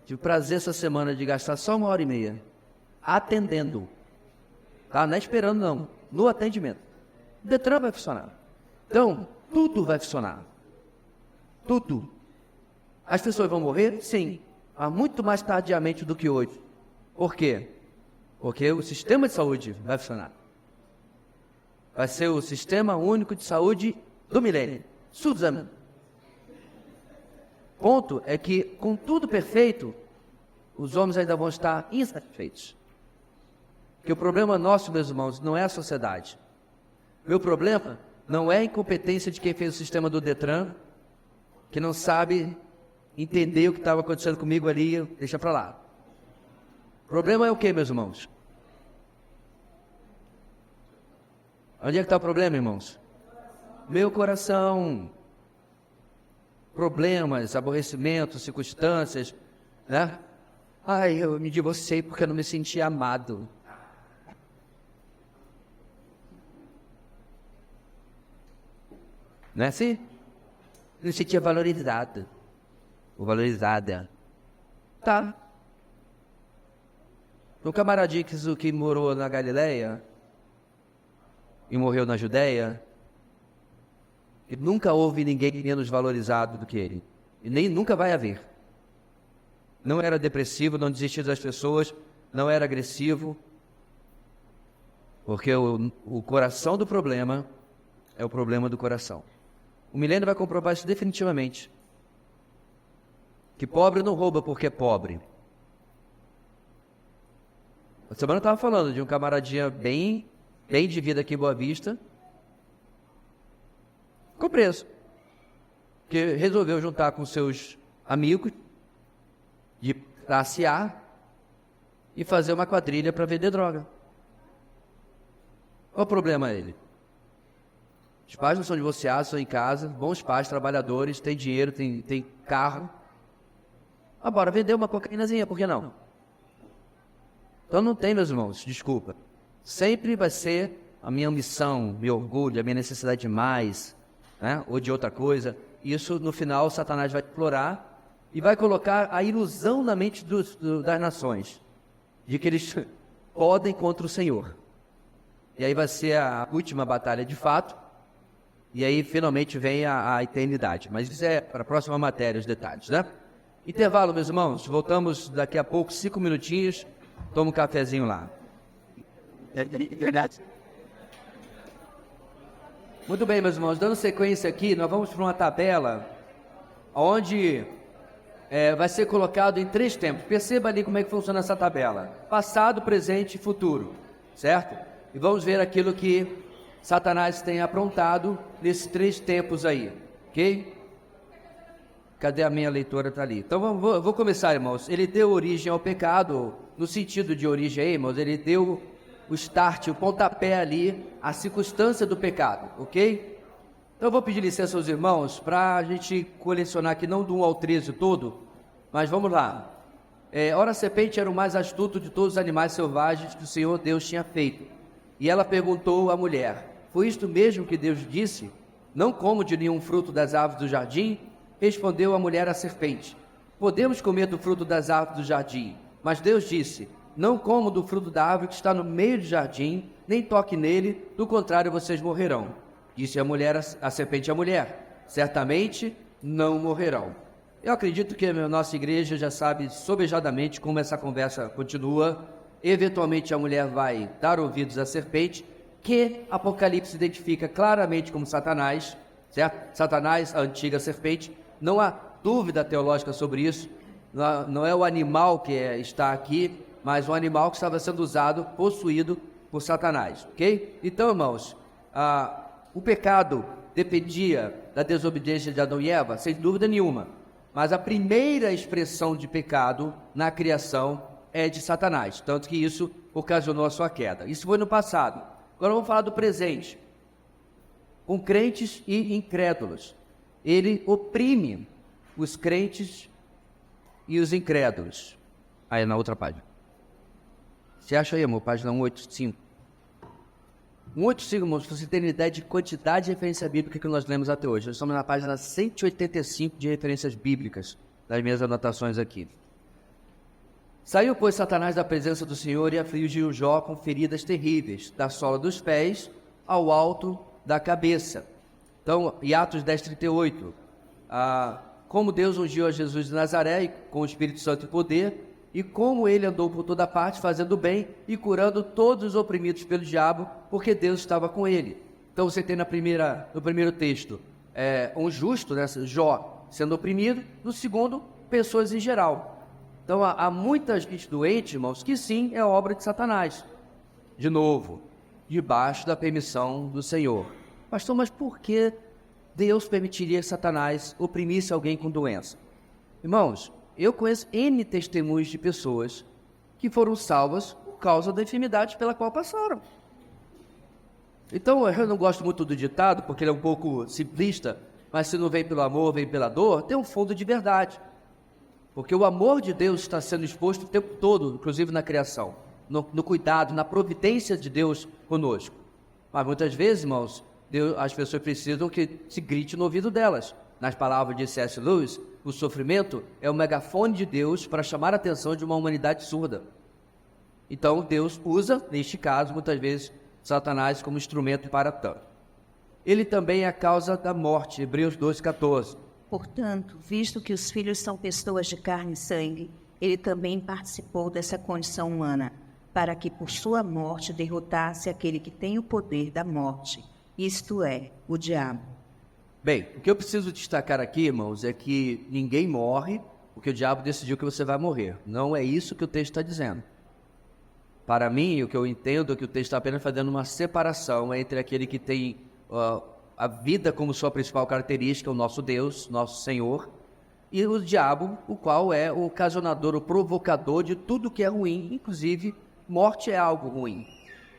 Tive o prazer essa semana de gastar só 1h30 atendendo. Tá? Não é esperando, não. No atendimento. O Detran vai funcionar. Então, tudo vai funcionar. Tudo. As pessoas vão morrer? Sim. Mas muito mais tardiamente do que hoje. Por quê? Porque o sistema de saúde vai funcionar. Vai ser o Sistema Único de Saúde do Milênio. SUSAM. Ponto é que, com tudo perfeito, os homens ainda vão estar insatisfeitos. Porque o problema nosso, meus irmãos, não é a sociedade. Meu problema não é a incompetência de quem fez o sistema do Detran, que não sabe entender o que estava acontecendo comigo ali, deixa para lá. O problema é o que, meus irmãos? Onde é que está o problema, irmãos? Meu coração. Problemas, aborrecimentos, circunstâncias, né? Ai, eu me divorciei porque eu não me senti amado. Não é assim? Eu não sentia valorizado. Ou valorizada. Tá. Um camaradinho que morou na Galileia e morreu na Judéia, e nunca houve ninguém menos valorizado do que ele. E nem nunca vai haver. Não era depressivo, não desistia das pessoas, não era agressivo. Porque o coração do problema é o problema do coração. O milênio vai comprovar isso definitivamente. Que pobre não rouba porque é pobre. A semana eu estava falando de um camaradinha bem de vida aqui em Boa Vista, ficou preso. Porque resolveu juntar com seus amigos de classe A e fazer uma quadrilha para vender droga. Qual o problema dele? Os pais não são divorciados, são em casa, bons pais, trabalhadores, têm dinheiro, têm carro. Bora vender uma cocaínazinha, por que não? Então não tem, meus irmãos, desculpa. Sempre vai ser a minha ambição, meu orgulho, a minha necessidade de mais, né? Ou de outra coisa. Isso, no final, Satanás vai explorar e vai colocar a ilusão na mente das nações, de que eles podem contra o Senhor. E aí vai ser a última batalha de fato, e aí finalmente vem a eternidade. Mas isso é para a próxima matéria, os detalhes, né? Intervalo, meus irmãos, voltamos daqui a pouco, 5 minutinhos, toma um cafezinho lá. Verdade. Muito bem, meus irmãos, dando sequência aqui, nós vamos para uma tabela onde vai ser colocado em 3 tempos. Perceba ali como é que funciona essa tabela. Passado, presente e futuro, certo? E vamos ver aquilo que Satanás tem aprontado nesses 3 tempos aí, ok? Cadê a minha leitora? Está ali. Então vou começar, irmãos. Ele deu origem ao pecado, no sentido de origem aí, irmãos, ele deu o start, o pontapé ali, a circunstância do pecado, ok? Então eu vou pedir licença aos irmãos para a gente colecionar aqui, não do 1 ao 13 todo, mas vamos lá. Ora, a serpente era o mais astuto de todos os animais selvagens que o Senhor Deus tinha feito. E ela perguntou à mulher: foi isto mesmo que Deus disse? Não como de nenhum fruto das árvores do jardim? Respondeu a mulher à serpente: podemos comer do fruto das árvores do jardim. Mas Deus disse: não comam do fruto da árvore que está no meio do jardim, nem toque nele, do contrário vocês morrerão. Disse a serpente à mulher: certamente não morrerão. Eu acredito que a nossa igreja já sabe sobejadamente como essa conversa continua. Eventualmente a mulher vai dar ouvidos à serpente, que Apocalipse identifica claramente como Satanás, certo? Satanás, a antiga serpente. Não há dúvida teológica sobre isso. Não é o animal que está aqui, mas um animal que estava sendo usado, possuído por Satanás, ok? Então, irmãos, o pecado dependia da desobediência de Adão e Eva, sem dúvida nenhuma, mas a primeira expressão de pecado na criação é de Satanás, tanto que isso ocasionou a sua queda. Isso foi no passado. Agora vamos falar do presente. Com crentes e incrédulos, ele oprime os crentes e os incrédulos. Aí na outra página. Você acha aí, amor? Página 185. 185, irmãos, para você ter uma ideia de quantidade de referência bíblica que nós lemos até hoje. Nós estamos na página 185 de referências bíblicas, das minhas anotações aqui. Saiu, pois, Satanás da presença do Senhor e afligiu Jó com feridas terríveis, da sola dos pés ao alto da cabeça. Então, em Atos 10:38, como Deus ungiu a Jesus de Nazaré com o Espírito Santo e poder, e como ele andou por toda parte fazendo bem e curando todos os oprimidos pelo diabo, porque Deus estava com ele. Então você tem no primeiro texto um justo, né, Jó, sendo oprimido. No segundo, pessoas em geral. Então há muita gente doente, irmãos, que sim, é obra de Satanás. De novo, debaixo da permissão do Senhor. Pastor, mas por que Deus permitiria que Satanás oprimisse alguém com doença? Irmãos, eu conheço N testemunhos de pessoas que foram salvas por causa da enfermidade pela qual passaram. Então, eu não gosto muito do ditado, porque ele é um pouco simplista, mas se não vem pelo amor, vem pela dor, tem um fundo de verdade. Porque o amor de Deus está sendo exposto o tempo todo, inclusive na criação, no cuidado, na providência de Deus conosco. Mas muitas vezes, irmãos, as pessoas precisam que se grite no ouvido delas. Nas palavras de C.S. Lewis, o sofrimento é o megafone de Deus para chamar a atenção de uma humanidade surda. Então, Deus usa, neste caso, muitas vezes, Satanás como instrumento para tanto. Ele também é a causa da morte, Hebreus 2:14. Portanto, visto que os filhos são pessoas de carne e sangue, ele também participou dessa condição humana, para que por sua morte derrotasse aquele que tem o poder da morte, isto é, o diabo. Bem, o que eu preciso destacar aqui, irmãos, é que ninguém morre porque o diabo decidiu que você vai morrer. Não é isso que o texto está dizendo. Para mim, o que eu entendo é que o texto está apenas fazendo uma separação entre aquele que tem a vida como sua principal característica, o nosso Deus, nosso Senhor, e o diabo, o qual é o ocasionador, o provocador de tudo que é ruim, inclusive morte é algo ruim.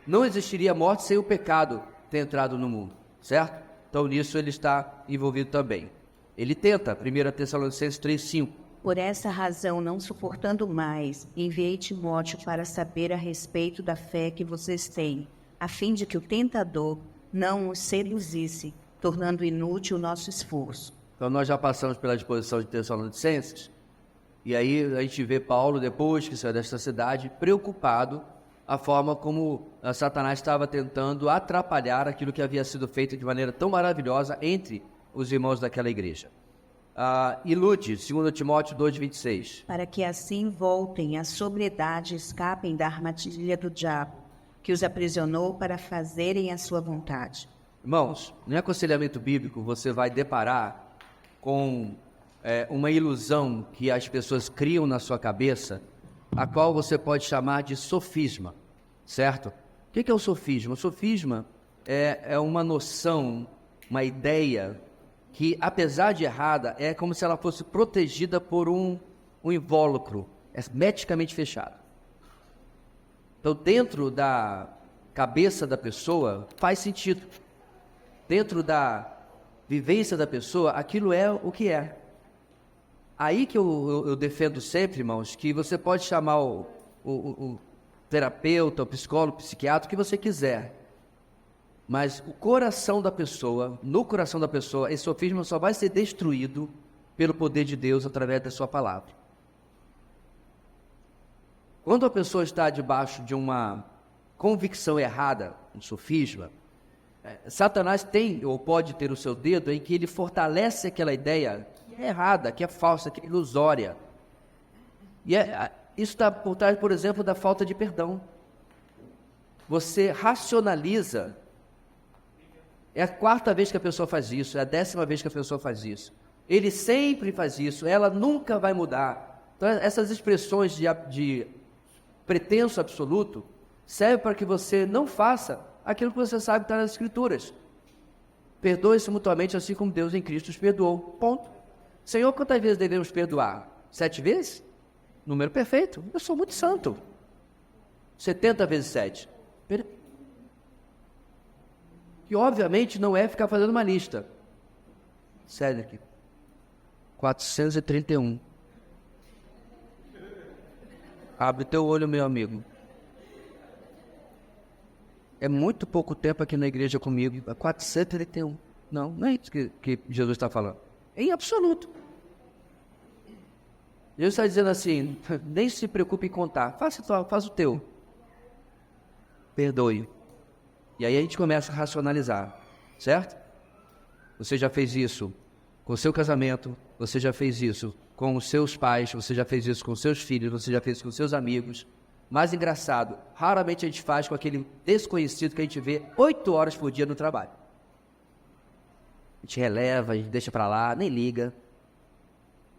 Não existiria morte sem o pecado ter entrado no mundo, certo? Então nisso ele está envolvido também. Ele tenta, 1 Tessalonicenses 3:5. Por essa razão, não suportando mais, enviei Timóteo para saber a respeito da fé que vocês têm, a fim de que o tentador não os seduzisse, tornando inútil o nosso esforço. Então nós já passamos pela exposição de Tessalonicenses, e aí a gente vê Paulo, depois que saiu desta cidade, preocupado a forma como Satanás estava tentando atrapalhar aquilo que havia sido feito de maneira tão maravilhosa entre os irmãos daquela igreja. Ilude, 2 Timóteo 2:26. Para que assim voltem à sobriedade e escapem da armadilha do diabo, que os aprisionou para fazerem a sua vontade. Irmãos, no aconselhamento bíblico você vai deparar com uma ilusão que as pessoas criam na sua cabeça, a qual você pode chamar de sofisma, certo? O que é o sofisma? O sofisma é uma noção, uma ideia que, apesar de errada, é como se ela fosse protegida por um invólucro, hermeticamente fechado. Então, dentro da cabeça da pessoa, faz sentido. Dentro da vivência da pessoa, aquilo é o que é. Aí que eu defendo sempre, irmãos, que você pode chamar o terapeuta, o psicólogo, o psiquiatra, o que você quiser. Mas o coração da pessoa, no coração da pessoa, esse sofisma só vai ser destruído pelo poder de Deus através da sua palavra. Quando a pessoa está debaixo de uma convicção errada, um sofisma, Satanás tem ou pode ter o seu dedo em que ele fortalece aquela ideia que é errada, que é falsa, que é ilusória. E isso está por trás, por exemplo, da falta de perdão. Você racionaliza. É a 4ª vez que a pessoa faz isso, é a 10ª vez que a pessoa faz isso. Ele sempre faz isso, ela nunca vai mudar. Então, essas expressões de pretenso absoluto servem para que você não faça aquilo que você sabe que está nas Escrituras. Perdoe-se mutuamente, assim como Deus em Cristo os perdoou. Ponto. Senhor, quantas vezes devemos perdoar? 7 vezes? Número perfeito. Eu sou muito santo. 70 vezes 7. Que obviamente não é ficar fazendo uma lista. Sério aqui. 431. Abre teu olho, meu amigo. É muito pouco tempo aqui na igreja comigo. 431. Não é isso que Jesus está falando. Em absoluto. Jesus está dizendo assim, nem se preocupe em contar. Faz o teu. Perdoe. E aí a gente começa a racionalizar, certo? Você já fez isso com o seu casamento, você já fez isso com os seus pais, você já fez isso com os seus filhos, você já fez isso com os seus amigos. Mais engraçado, raramente a gente faz com aquele desconhecido que a gente vê 8 horas por dia no trabalho. A gente releva, a gente deixa para lá, nem liga.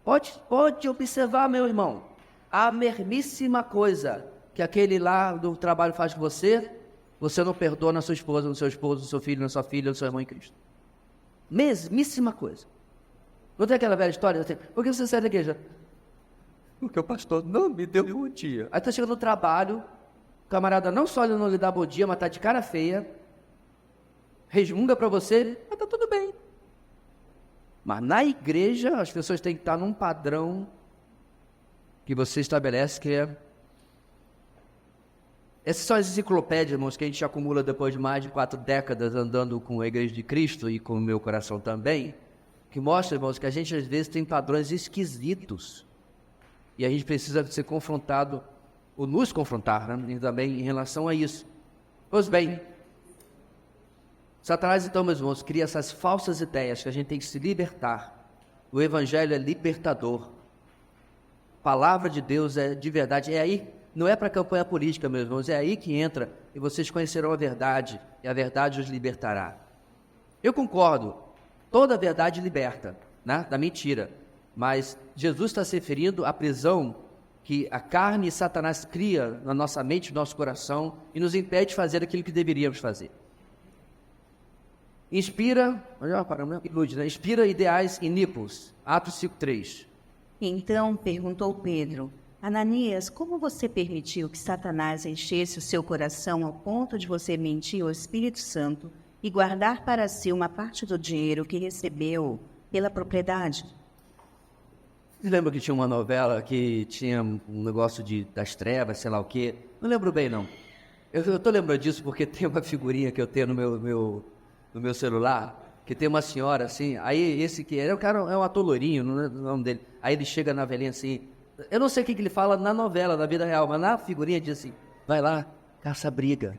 Pode observar, meu irmão, a mesmíssima coisa que aquele lá do trabalho faz com você não perdoa na sua esposa, no seu esposo, no seu filho, na sua filha, no seu irmão em Cristo. Mesmíssima coisa. Não tem aquela velha história assim, por que você sai da igreja? Porque o pastor não me deu bom dia. Aí está chegando no trabalho, o camarada não só ele não lhe dá bom dia, mas está de cara feia, resmunga para você, mas está tudo bem. Mas na igreja, as pessoas têm que estar num padrão que você estabelece, que é... Essas são as enciclopédias, irmãos, que a gente acumula depois de mais de 4 décadas andando com a Igreja de Cristo e com o meu coração também, que mostra, irmãos, que a gente às vezes tem padrões esquisitos e a gente precisa ser confrontado, ou nos confrontar, né, também em relação a isso. Pois bem, Satanás, então, meus irmãos, cria essas falsas ideias que a gente tem que se libertar. O Evangelho é libertador. A palavra de Deus é de verdade, é aí. Não é para campanha política, meus irmãos, é aí que entra e vocês conhecerão a verdade e a verdade os libertará. Eu concordo, toda a verdade liberta, né, da mentira, mas Jesus está se referindo à prisão que a carne e Satanás cria na nossa mente, no nosso coração e nos impede de fazer aquilo que deveríamos fazer. inspira, olha, ilude, né? Inspira ideais iníquos. Atos 5:3. Então perguntou Pedro: Ananias, como você permitiu que Satanás enchesse o seu coração ao ponto de você mentir ao Espírito Santo e guardar para si uma parte do dinheiro que recebeu pela propriedade? Você lembra que tinha uma novela que tinha um negócio das trevas, sei lá o quê? Não lembro bem, não. Eu tô lembrando disso porque tem uma figurinha que eu tenho no meu celular, que tem uma senhora assim, aí esse que é o cara, é um ator lourinho, não é o nome dele. Aí ele chega na velhinha assim, eu não sei o que ele fala na novela, na vida real, mas na figurinha diz assim, vai lá, caça briga.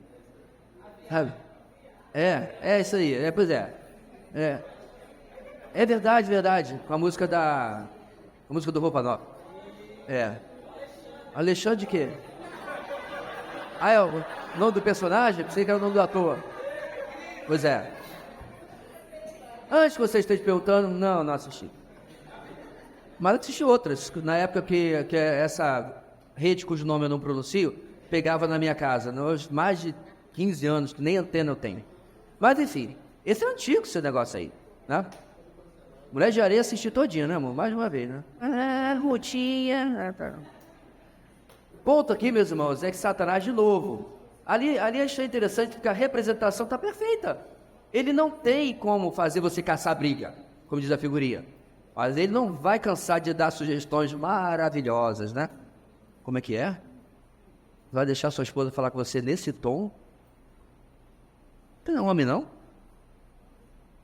Sabe? É isso aí, pois é. É verdade, com a música do Roupa Nova. Alexandre de quê? Ah, é o nome do personagem? Pensei que era o nome do ator. Pois é. Antes que você esteja perguntando, não assisti. Mas assisti outras, na época que essa rede cujo nome eu não pronuncio, pegava na minha casa, mais de 15 anos, que nem antena eu tenho. Mas enfim, esse é antigo, esse negócio aí, né? Mulher de Areia assisti todinha, né, amor? Mais uma vez, né? Rotinha. Ponto aqui, meus irmãos, é que Satanás, de novo, ali achei interessante porque a representação está perfeita. Ele não tem como fazer você caçar briga, como diz a figurinha. Mas ele não vai cansar de dar sugestões maravilhosas, né? Como é que é? Vai deixar sua esposa falar com você nesse tom? Não é um homem, não?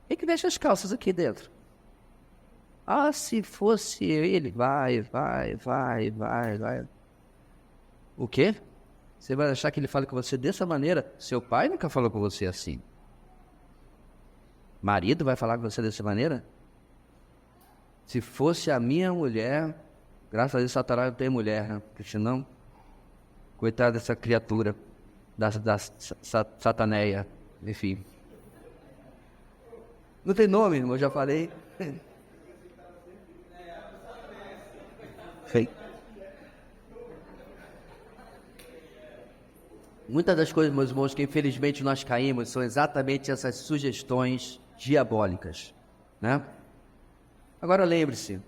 Quem que deixa as calças aqui dentro? Ah, se fosse ele, vai. O quê? Você vai achar que ele fala com você dessa maneira? Seu pai nunca falou com você assim. Marido vai falar com você dessa maneira? Se fosse a minha mulher, graças a Deus Satanás não tem mulher, né? Porque senão, coitada dessa criatura, da sataneia, enfim. Não tem nome, irmão, eu já falei. Feio. Muitas das coisas, meus irmãos, que infelizmente nós caímos são exatamente essas sugestões diabólicas, né? Agora lembre-se,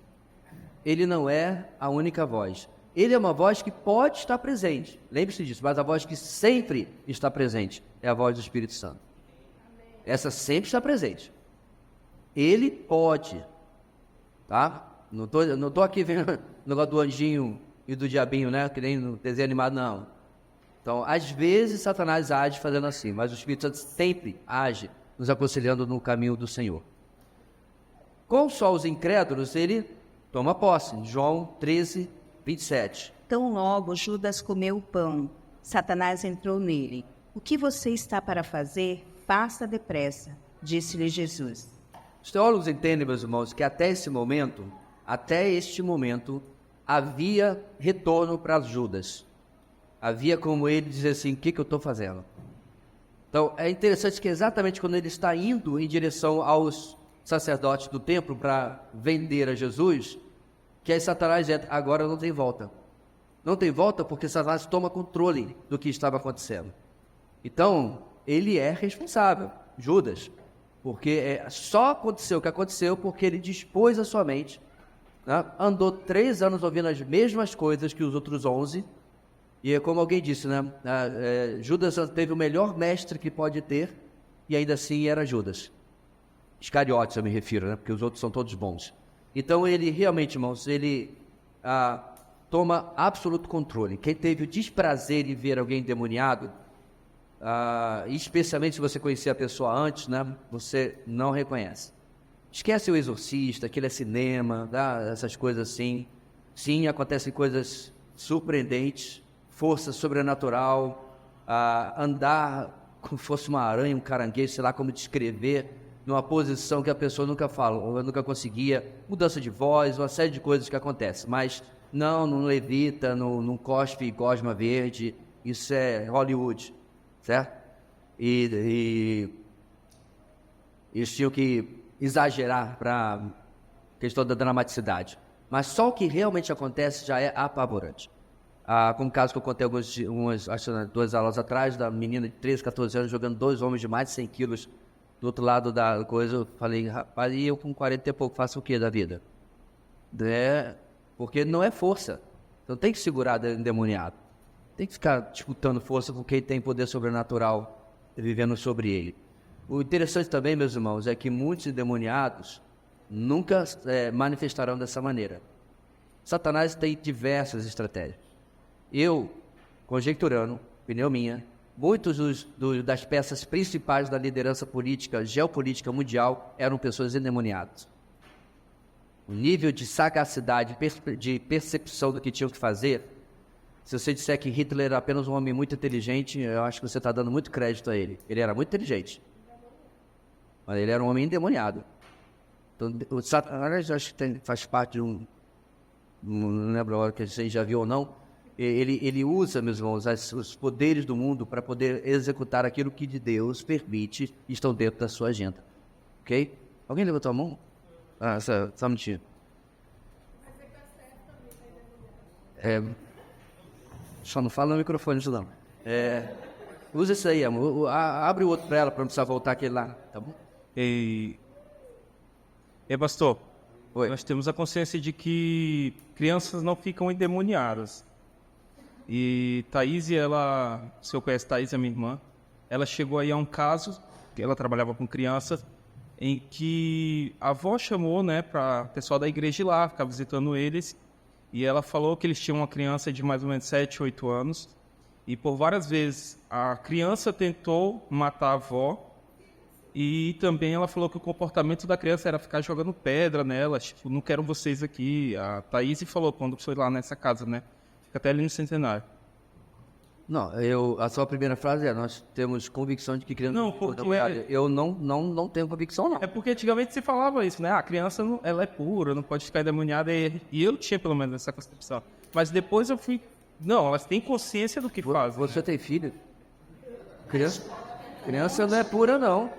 ele não é a única voz. Ele é uma voz que pode estar presente, lembre-se disso, mas a voz que sempre está presente é a voz do Espírito Santo. Essa sempre está presente. Ele pode, tá? Não tô aqui vendo o negócio do anjinho e do diabinho, né? Que nem no desenho animado, não. Então, às vezes, Satanás age fazendo assim, mas o Espírito Santo sempre age nos aconselhando no caminho do Senhor. Com só os incrédulos, ele toma posse. João 13, 27. Tão logo Judas comeu o pão, Satanás entrou nele. O que você está para fazer, faça depressa, disse-lhe Jesus. Os teólogos entendem, meus irmãos, que até este momento, havia retorno para Judas. Havia como ele dizer assim, o que eu estou fazendo? Então, é interessante que exatamente quando ele está indo em direção aos sacerdotes do templo para vender a Jesus, que aí Satanás entra, agora não tem volta. Não tem volta porque Satanás toma controle do que estava acontecendo. Então, ele é responsável, Judas, porque só aconteceu o que aconteceu porque ele dispôs a sua mente, né? Andou 3 anos ouvindo as mesmas coisas que os outros 11, e é como alguém disse, né? Judas teve o melhor mestre que pode ter, e ainda assim era Judas. Iscariotes eu me refiro, né? Porque os outros são todos bons. Então ele realmente, irmãos, ele toma absoluto controle. Quem teve o desprazer em ver alguém endemoniado, especialmente se você conhecia a pessoa antes, né? Você não reconhece. Esquece o exorcista, aquele é cinema, tá? Essas coisas assim. Sim, acontecem coisas surpreendentes, força sobrenatural, andar como se fosse uma aranha, um caranguejo, sei lá como descrever, numa posição que a pessoa nunca falou, nunca conseguia, mudança de voz, uma série de coisas que acontecem, mas não levita, não cospe gosma verde, isso é Hollywood, certo? E eles tinham que exagerar para a questão da dramaticidade, mas só o que realmente acontece já é apavorante. Como o caso que eu contei acho 2 aulas atrás, da menina de 13, 14 anos jogando 2 homens de mais de 100 quilos do outro lado da coisa, eu falei, rapaz, e eu com 40 e pouco faço o que da vida? Porque não é força. Então tem que segurar endemoniado. Tem que ficar disputando força com quem tem poder sobrenatural vivendo sobre ele. O interessante também, meus irmãos, é que muitos endemoniados nunca manifestarão dessa maneira. Satanás tem diversas estratégias. Eu, conjecturando, opinião minha, muitos das peças principais da liderança política, geopolítica mundial, eram pessoas endemoniadas. O nível de sagacidade, de percepção do que tinham que fazer, se você disser que Hitler era apenas um homem muito inteligente, eu acho que você está dando muito crédito a ele. Ele era muito inteligente, mas ele era um homem endemoniado. Então, o Satanás, acho que faz parte de não lembro a hora que você já viu ou não, ele usa, meus irmãos, os poderes do mundo para poder executar aquilo que de Deus permite e estão dentro da sua agenda. Ok? Alguém levantou a mão? Só um minutinho. Só não fala no microfone isso não. Usa isso aí, amor. Abre o outro para ela, para não precisar voltar aquele lá, tá bom? Pastor, Oi. nós temos a consciência de que crianças não ficam endemoniadas. E Thaís, se eu conheço Thaís, a minha irmã, ela chegou aí a um caso, que ela trabalhava com crianças, em que a avó chamou, né, para o pessoal da igreja ir lá, ficar visitando eles, e ela falou que eles tinham uma criança de mais ou menos 7, 8 anos, e por várias vezes a criança tentou matar a avó, e também ela falou que o comportamento da criança era ficar jogando pedra nela, tipo, não quero vocês aqui. A Thaís falou quando foi lá nessa casa, né? Fica até ali no Centenário. Não, a sua primeira frase é: nós temos convicção de que criança... Não, porque eu não tenho convicção, não. É porque antigamente se falava isso, né? A criança, ela é pura, não pode ficar endemoniada. E eu tinha pelo menos essa concepção. Mas depois eu fui... Não, elas têm consciência do que fazem. Você tem filho? Criança não é pura, não.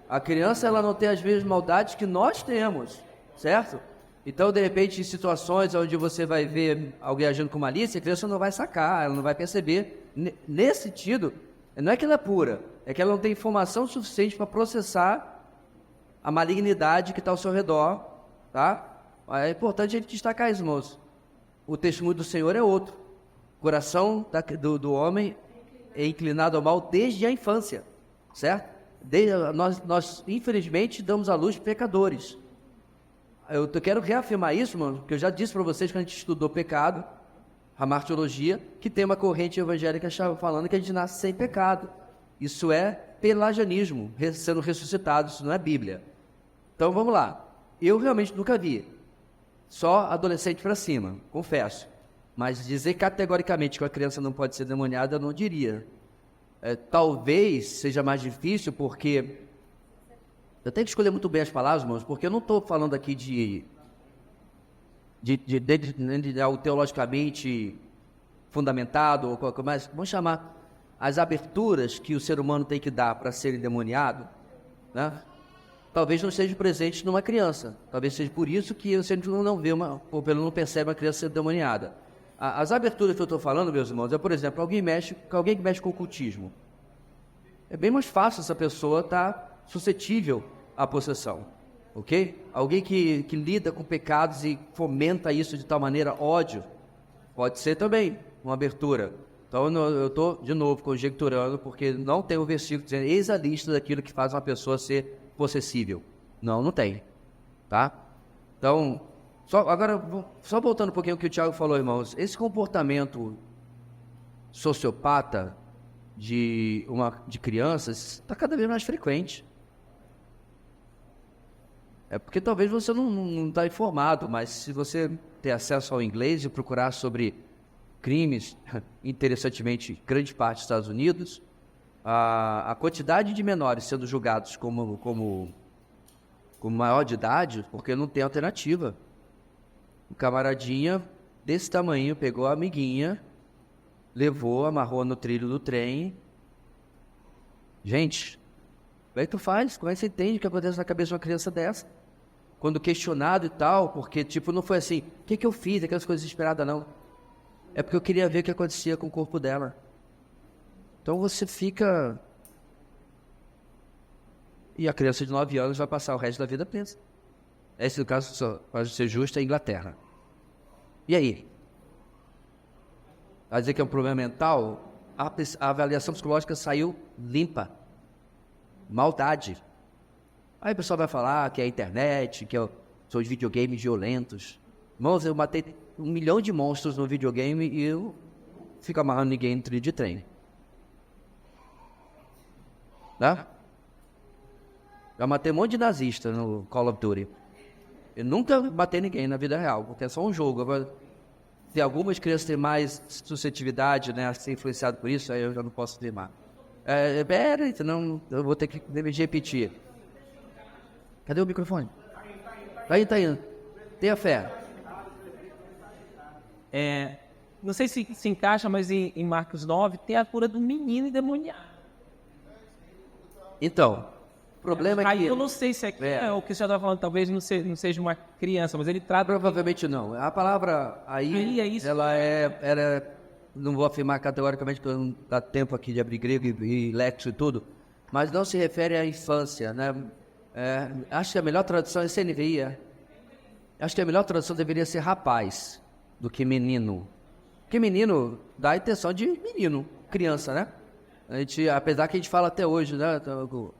A criança, ela não tem as mesmas maldades que nós temos, certo? Então, de repente, em situações onde você vai ver alguém agindo com malícia, a criança não vai sacar, ela não vai perceber. Nesse sentido, não é que ela é pura, é que ela não tem informação suficiente para processar a malignidade que está ao seu redor, tá? É importante a gente destacar isso, irmãos. O testemunho do Senhor é outro. O coração do homem é inclinado ao mal desde a infância, certo? Nós, infelizmente, damos à luz pecadores. Eu quero reafirmar isso, mano, porque eu já disse para vocês que a gente estudou pecado, a martiologia, que tem uma corrente evangélica falando que a gente nasce sem pecado. Isso é pelagianismo, sendo ressuscitado, isso não é Bíblia. Então vamos lá. Eu realmente nunca vi. Só adolescente para cima, confesso. Mas dizer categoricamente que a criança não pode ser demoniada, eu não diria. Talvez seja mais difícil, porque eu tenho que escolher muito bem as palavras, irmãos, porque eu não estou falando aqui de algo teologicamente fundamentado, ou qualquer mais. Vamos chamar as aberturas que o ser humano tem que dar para ser endemoniado, né? Talvez não seja presente numa criança. Talvez seja por isso que você não vê ou pelo menos não percebe uma criança ser demoniada. As aberturas que eu estou falando, meus irmãos, é, por exemplo, alguém que mexe com ocultismo. É bem mais fácil essa pessoa estar suscetível à possessão, ok? Alguém que lida com pecados e fomenta isso de tal maneira, ódio, pode ser também uma abertura. Então eu estou, de novo, conjecturando, porque não tem um versículo dizendo: eis a lista daquilo que faz uma pessoa ser possessível. Não tem, tá? Então... Só voltando um pouquinho ao que o Tiago falou, irmãos, esse comportamento sociopata de crianças está cada vez mais frequente. É porque talvez você não está informado, mas se você ter acesso ao inglês e procurar sobre crimes, interessantemente, grande parte dos Estados Unidos, a quantidade de menores sendo julgados como maior de idade, porque não tem alternativa. O camaradinha desse tamanho pegou a amiguinha, levou, amarrou no trilho do trem. Gente, como é que tu faz? Como é que você entende o que acontece na cabeça de uma criança dessa? Quando questionado e tal, porque não foi assim: o que eu fiz? Aquelas coisas desesperadas, não. É porque eu queria ver o que acontecia com o corpo dela. Então você fica e a criança de 9 anos vai passar o resto da vida presa. Esse, no caso, pode ser justo, é a Inglaterra. E aí? Vai dizer que é um problema mental? A avaliação psicológica saiu limpa. Maldade. Aí o pessoal vai falar que é a internet, que são os videogames violentos. Irmãos, eu matei 1 milhão de monstros no videogame e eu fico amarrando ninguém no trilho de trem. Tá? Já matei um monte de nazista no Call of Duty. Eu nunca matei ninguém na vida real, porque é só um jogo. Agora, se algumas crianças têm mais suscetibilidade, né, a ser influenciado por isso, aí eu já não posso afirmar. Pera, senão eu vou ter que repetir. Cadê o microfone? Tá indo. Tenha fé. Não sei se encaixa, mas em Marcos 9 tem a cura do menino endemoniado. Então, o problema é Aí que... eu não sei se o que você está falando, talvez não seja uma criança, mas ele trata... Provavelmente não. A palavra aí é isso. ela não vou afirmar categoricamente, porque não dá tempo aqui de abrir grego e lexo e tudo, mas não se refere à infância, né? Acho que a melhor tradução é CNVI. Acho que a melhor tradução deveria ser rapaz, do que menino. Porque menino dá a intenção de menino, criança, né? Apesar que a gente fala até hoje, né?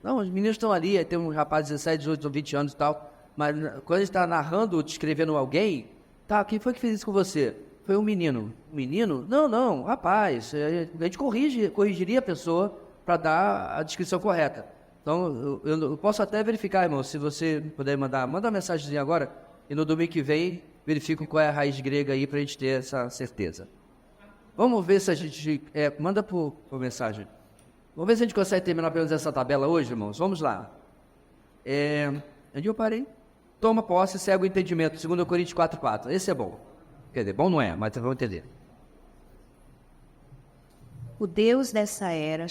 Não, os meninos estão ali, aí tem um rapaz de 17, 18, 20 anos e tal. Mas quando a gente está narrando, descrevendo alguém, tá, quem foi que fez isso com você? Foi um menino. Menino? Não, rapaz. A gente corrigiria a pessoa para dar a descrição correta. Então, eu posso até verificar, irmão, se você puder manda uma mensagenzinha agora, e no domingo que vem, verifico qual é a raiz grega aí para a gente ter essa certeza. Vamos ver se a gente... manda por mensagem. Vamos ver se a gente consegue terminar pelo menos essa tabela hoje, irmãos. Vamos lá. Onde eu parei? Toma posse, cega o entendimento. 2 Coríntios 4:4. Esse é bom. Quer dizer, bom não é, mas vamos entender. O Deus dessa era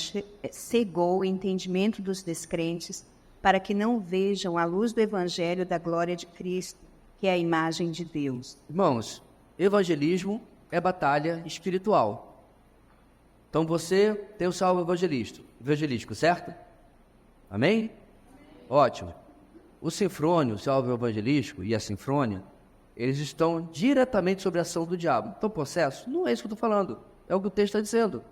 cegou o entendimento dos descrentes para que não vejam a luz do Evangelho da glória de Cristo, que é a imagem de Deus. Irmãos, evangelismo é batalha espiritual. Então você tem o salvo evangelístico, certo? Amém? Ótimo. O sinfrônio, o salvo evangelístico e a sinfrônia, eles estão diretamente sobre a ação do diabo. Então, processo, não é isso que eu estou falando. É o que o texto está dizendo.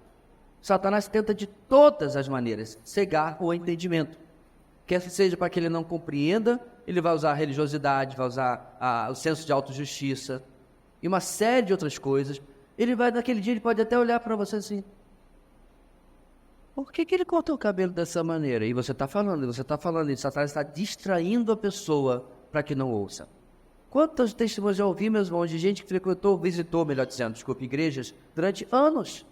Satanás tenta de todas as maneiras cegar o entendimento. Quer seja para que ele não compreenda, ele vai usar a religiosidade, vai usar o senso de autojustiça e uma série de outras coisas. Naquele dia, ele pode até olhar para você assim: por que ele cortou o cabelo dessa maneira? E você está falando, e Satanás está distraindo a pessoa para que não ouça. Quantos testemunhos já ouvi, meus irmãos, de gente que visitou, igrejas durante anos,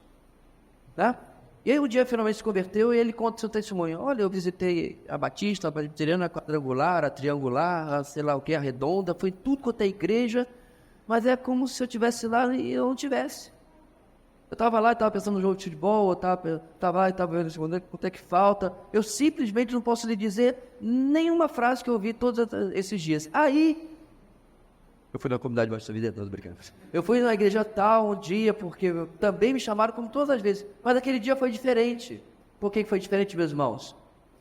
tá? E aí um dia finalmente se converteu e ele conta seu testemunho. Olha, eu visitei a Batista, a Presbiteriana, a Quadrangular, a Triangular, a sei lá o que, a Redonda, foi tudo quanto é igreja, mas é como se eu estivesse lá e eu não tivesse. Eu estava lá e estava pensando no jogo de futebol, eu estava lá e estava vendo quanto é que falta. Eu simplesmente não posso lhe dizer nenhuma frase que eu ouvi todos esses dias. Aí, eu fui na comunidade Batista Vida, não, brincando. Eu fui na igreja tal um dia, porque também me chamaram como todas as vezes. Mas aquele dia foi diferente. Por que foi diferente, meus irmãos?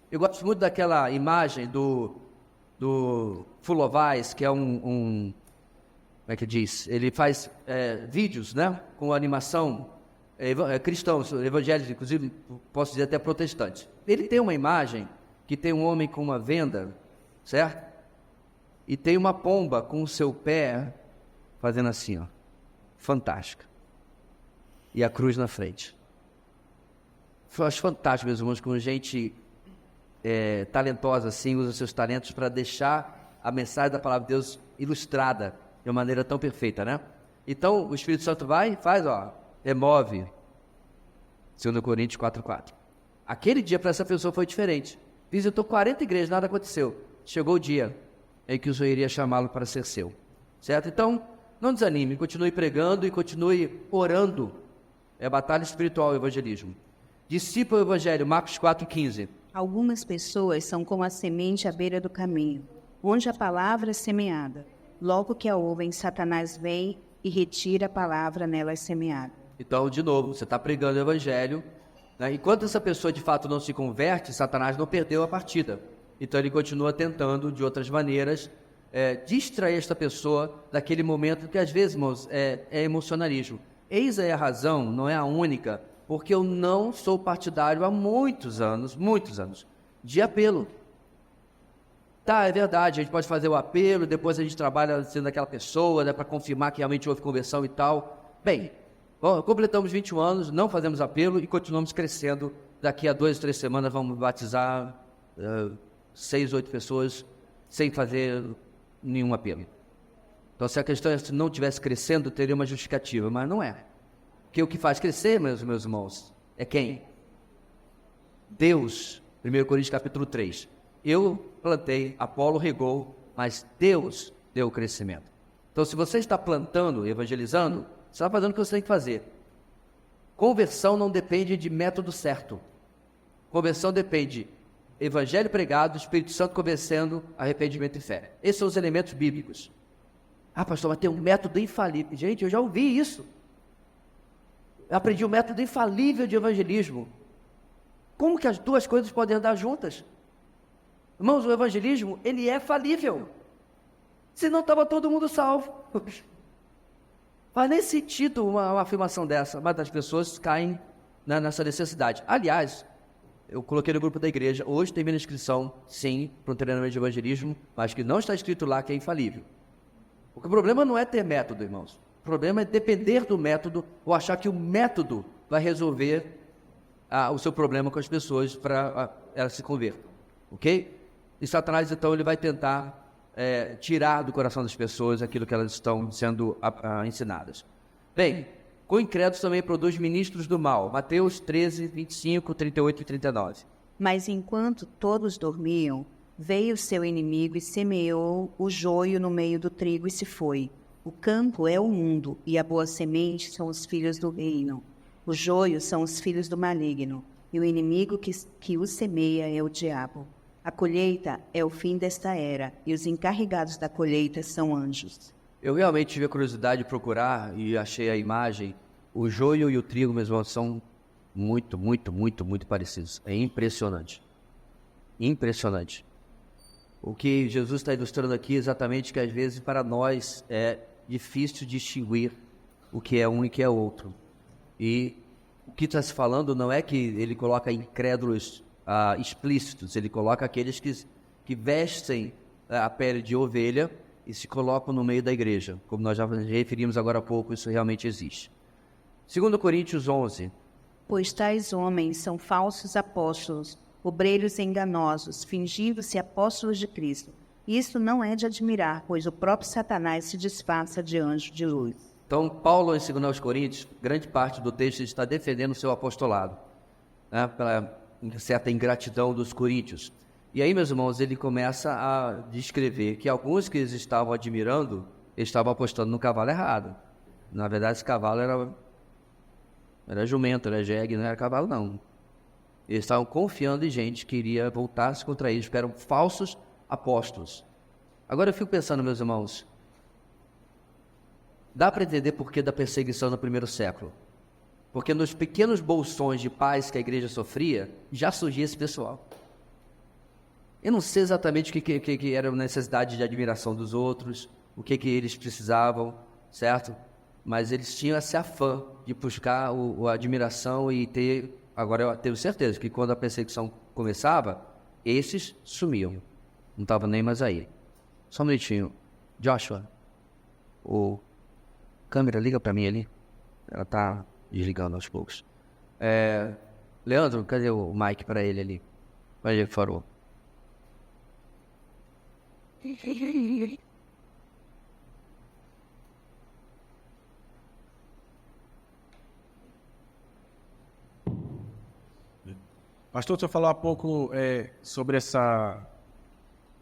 Eu gosto muito daquela imagem do Fulovais, que é como é que diz? Ele faz vídeos, né? Com animação cristãos, evangélicos, inclusive, posso dizer até protestantes. Ele tem uma imagem que tem um homem com uma venda, certo? E tem uma pomba com o seu pé fazendo assim, ó, fantástica. E a cruz na frente. Eu acho fantástico, meus irmãos, quando gente talentosa assim usa seus talentos para deixar a mensagem da palavra de Deus ilustrada de uma maneira tão perfeita, né? Então, o Espírito Santo faz, remove. 2 Coríntios 4:4. Aquele dia para essa pessoa foi diferente. Visitou 40 igrejas, nada aconteceu. Chegou o dia em que o Senhor iria chamá-lo para ser seu. Certo? Então, não desanime, continue pregando e continue orando. É batalha espiritual o evangelismo. Discípulo o evangelho, Marcos 4:15. Algumas pessoas são como a semente à beira do caminho, onde a palavra é semeada. Logo que a ouvem, Satanás vem e retira a palavra nelas semeada. Então, de novo, você está pregando o evangelho, né? Enquanto essa pessoa de fato não se converte, Satanás não perdeu a partida. Então ele continua tentando, de outras maneiras, distrair esta pessoa daquele momento que às vezes, irmãos, é emocionalismo. Eis aí a razão, não é a única, porque eu não sou partidário há muitos anos, de apelo. Tá, é verdade, a gente pode fazer o apelo, depois a gente trabalha sendo aquela pessoa, né, para confirmar que realmente houve conversão e tal. Bem, completamos 21 anos, não fazemos apelo e continuamos crescendo. Daqui a 2 ou 3 semanas vamos batizar 6, 8 pessoas sem fazer nenhum apelo. Então, se a questão é se não estivesse crescendo, teria uma justificativa, mas não é. Porque o que faz crescer, meus irmãos, é quem? Deus. 1 Coríntios capítulo 3. Eu plantei, Apolo regou, mas Deus deu o crescimento. Então, se você está plantando, evangelizando, você está fazendo o que você tem que fazer. Conversão não depende de método certo. Conversão depende evangelho pregado, Espírito Santo convencendo, arrependimento e fé. Esses são os elementos bíblicos. Ah, pastor, mas tem um método infalível. Gente, eu já ouvi isso. Eu aprendi o método infalível de evangelismo. Como que as duas coisas podem andar juntas? Irmãos, o evangelismo, ele é falível. Senão estava todo mundo salvo. Faz nem sentido uma afirmação dessa, mas as pessoas caem nessa necessidade. Aliás, eu coloquei no grupo da igreja, hoje termina a inscrição, sim, para um treinamento de evangelismo, mas que não está escrito lá que é infalível. Porque o problema não é ter método, irmãos. O problema é depender do método ou achar que o método vai resolver o seu problema com as pessoas para elas se convertam. Ok? E Satanás, então, ele vai tentar tirar do coração das pessoas aquilo que elas estão sendo ensinadas. Bem, com incrédulos também produz ministros do mal. Mateus 13, 25, 38 e 39. Mas enquanto todos dormiam, veio seu inimigo e semeou o joio no meio do trigo e se foi. O campo é o mundo, e a boa semente são os filhos do reino. O joio são os filhos do maligno, e o inimigo que o semeia é o diabo. A colheita é o fim desta era, e os encarregados da colheita são anjos. Eu realmente tive a curiosidade de procurar e achei a imagem. O joio e o trigo, meus irmãos, são muito, muito, muito, muito parecidos. É impressionante. Impressionante. O que Jesus está ilustrando aqui é exatamente que às vezes para nós é difícil distinguir o que é um e o que é outro. E o que está se falando não é que ele coloca incrédulos explícitos, ele coloca aqueles que vestem a pele de ovelha e se colocam no meio da igreja. Como nós já referimos agora há pouco, isso realmente existe. 2 Coríntios 11. Pois tais homens são falsos apóstolos, obreiros enganosos, fingindo-se apóstolos de Cristo. Isso não é de admirar, pois o próprio Satanás se disfarça de anjo de luz. Então, Paulo, em 2 Coríntios, grande parte do texto está defendendo o seu apostolado, né, pela certa ingratidão dos coríntios. E aí, meus irmãos, ele começa a descrever que alguns que eles estavam admirando, eles estavam apostando no cavalo errado. Na verdade, esse cavalo era jumento, era jegue, não era cavalo, não. Eles estavam confiando em gente que iria voltar-se contra eles, porque eram falsos apóstolos. Agora eu fico pensando, meus irmãos, dá para entender por que da perseguição no primeiro século. Porque nos pequenos bolsões de paz que a igreja sofria, já surgia esse pessoal. Eu não sei exatamente o que era a necessidade de admiração dos outros, o que eles precisavam, certo? Mas eles tinham esse afã de buscar a admiração e ter... Agora eu tenho certeza que quando a perseguição começava, esses sumiam. Não estavam nem mais aí. Só um minutinho. Joshua, o câmera, liga para mim ali. Ela está desligando aos poucos. Leandro, cadê o mic para ele ali? Onde ele parou? Pastor, você falou há pouco sobre essa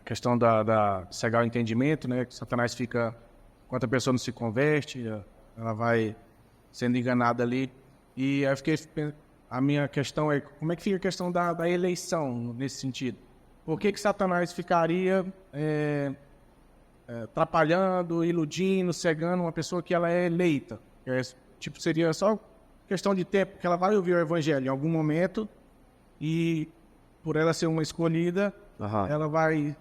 questão da cegar o entendimento, né? Que Satanás fica, enquanto a pessoa não se converte, ela vai sendo enganada ali. E aí a minha questão é, como é que fica a questão da eleição nesse sentido? Por que Satanás ficaria atrapalhando, iludindo, cegando uma pessoa que ela é eleita? Seria só questão de tempo, que ela vai ouvir o evangelho em algum momento, e por ela ser uma escolhida, Aham. ela vai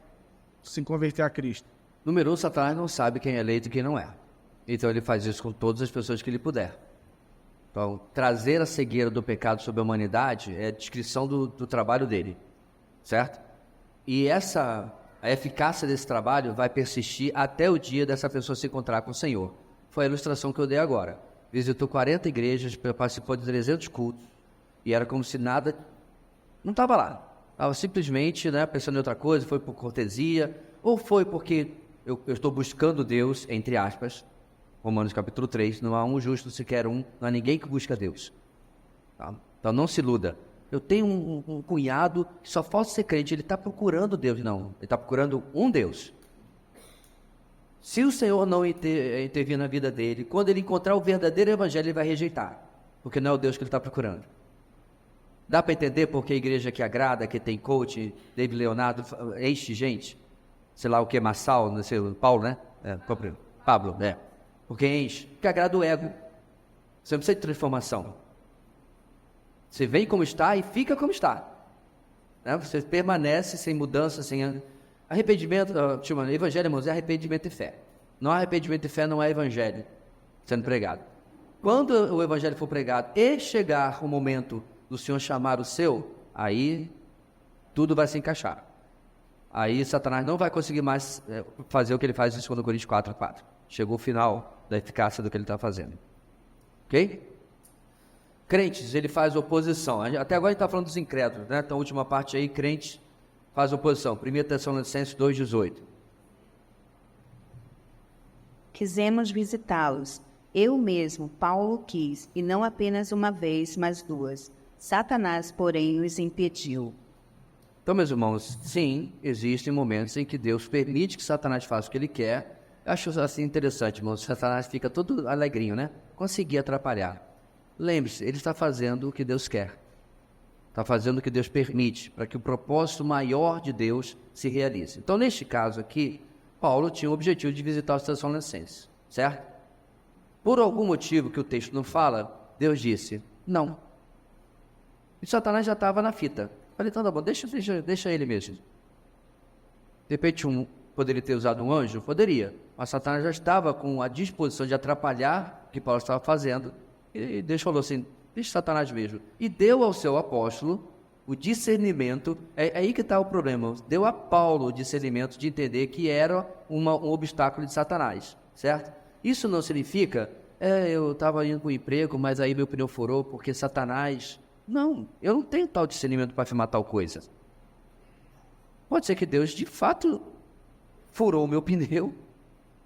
se converter a Cristo. Número um, Satanás não sabe quem é eleito e quem não é. Então ele faz isso com todas as pessoas que ele puder. Então, trazer a cegueira do pecado sobre a humanidade é a descrição do trabalho dele, certo? E a eficácia desse trabalho vai persistir até o dia dessa pessoa se encontrar com o Senhor. Foi a ilustração que eu dei agora. Visitou 40 igrejas, participou de 300 cultos, e era como se nada não estava lá. Estava simplesmente, né, pensando em outra coisa, foi por cortesia, ou foi porque eu estou buscando Deus, entre aspas. Romanos capítulo 3, não há um justo sequer um, não há ninguém que busca Deus. Tá? Então não se iluda. Eu tenho um cunhado que só falta ser crente, ele está procurando Deus. Não, ele está procurando um Deus. Se o Senhor não intervir na vida dele, quando ele encontrar o verdadeiro evangelho, ele vai rejeitar, porque não é o Deus que ele está procurando. Dá para entender porque a igreja que agrada, que tem coach, David Leonardo, enche gente? Sei lá o que, Massal, não sei, Paulo, né? Pablo, porque enche, porque agrada o ego. Você não precisa de transformação. Você vem como está e fica como está. Né? Você permanece sem mudança, sem arrependimento. Evangelho, irmãos, é arrependimento e fé. Não há arrependimento e fé, não há evangelho sendo pregado. Quando o evangelho for pregado e chegar o momento do Senhor chamar o seu, aí tudo vai se encaixar. Aí Satanás não vai conseguir mais fazer o que ele faz em 2 Coríntios 4:4. Chegou o final da eficácia do que ele está fazendo. Ok? Crentes, ele faz oposição. Até agora a gente está falando dos incrédulos, né? Então, a última parte aí, crentes faz oposição. 1 Tessalonicenses 2:18. Quisemos visitá-los. Eu mesmo, Paulo, quis, e não apenas uma vez, mas duas. Satanás, porém, nos impediu. Então, meus irmãos, sim, existem momentos em que Deus permite que Satanás faça o que ele quer. Eu acho assim interessante, irmãos. Satanás fica todo alegrinho, né? Conseguir atrapalhar. Lembre-se, ele está fazendo o que Deus quer. Está fazendo o que Deus permite, para que o propósito maior de Deus se realize. Então, neste caso aqui, Paulo tinha o objetivo de visitar os Tessalonicenses, certo? Por algum motivo que o texto não fala, Deus disse, não. E Satanás já estava na fita. Falei, então tá bom, deixa ele mesmo. De repente, poderia ter usado um anjo? Poderia. Mas Satanás já estava com a disposição de atrapalhar o que Paulo estava fazendo. E Deus falou assim, deixa Satanás mesmo. E deu ao seu apóstolo o discernimento, é aí que está o problema. Deu a Paulo o discernimento de entender que era um obstáculo de Satanás, certo? Isso não significa, eu estava indo para o emprego, mas aí meu pneu furou porque Satanás... Não, eu não tenho tal discernimento para afirmar tal coisa. Pode ser que Deus, de fato, furou o meu pneu,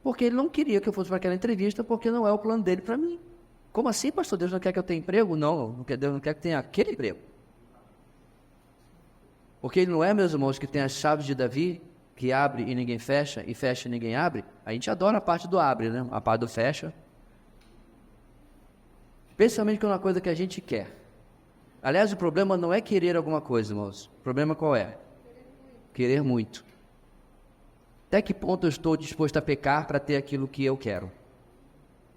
porque Ele não queria que eu fosse para aquela entrevista, porque não é o plano dele para mim. Como assim, pastor? Deus não quer que eu tenha emprego? Não, Deus não quer que tenha aquele emprego. Porque Ele não é, meus irmãos, que tem as chaves de Davi, que abre e ninguém fecha, e fecha e ninguém abre. A gente adora a parte do abre, né? A parte do fecha. Especialmente quando é uma coisa que a gente quer. Aliás, o problema não é querer alguma coisa, irmãos. O problema qual é? Querer muito. Até que ponto eu estou disposto a pecar para ter aquilo que eu quero?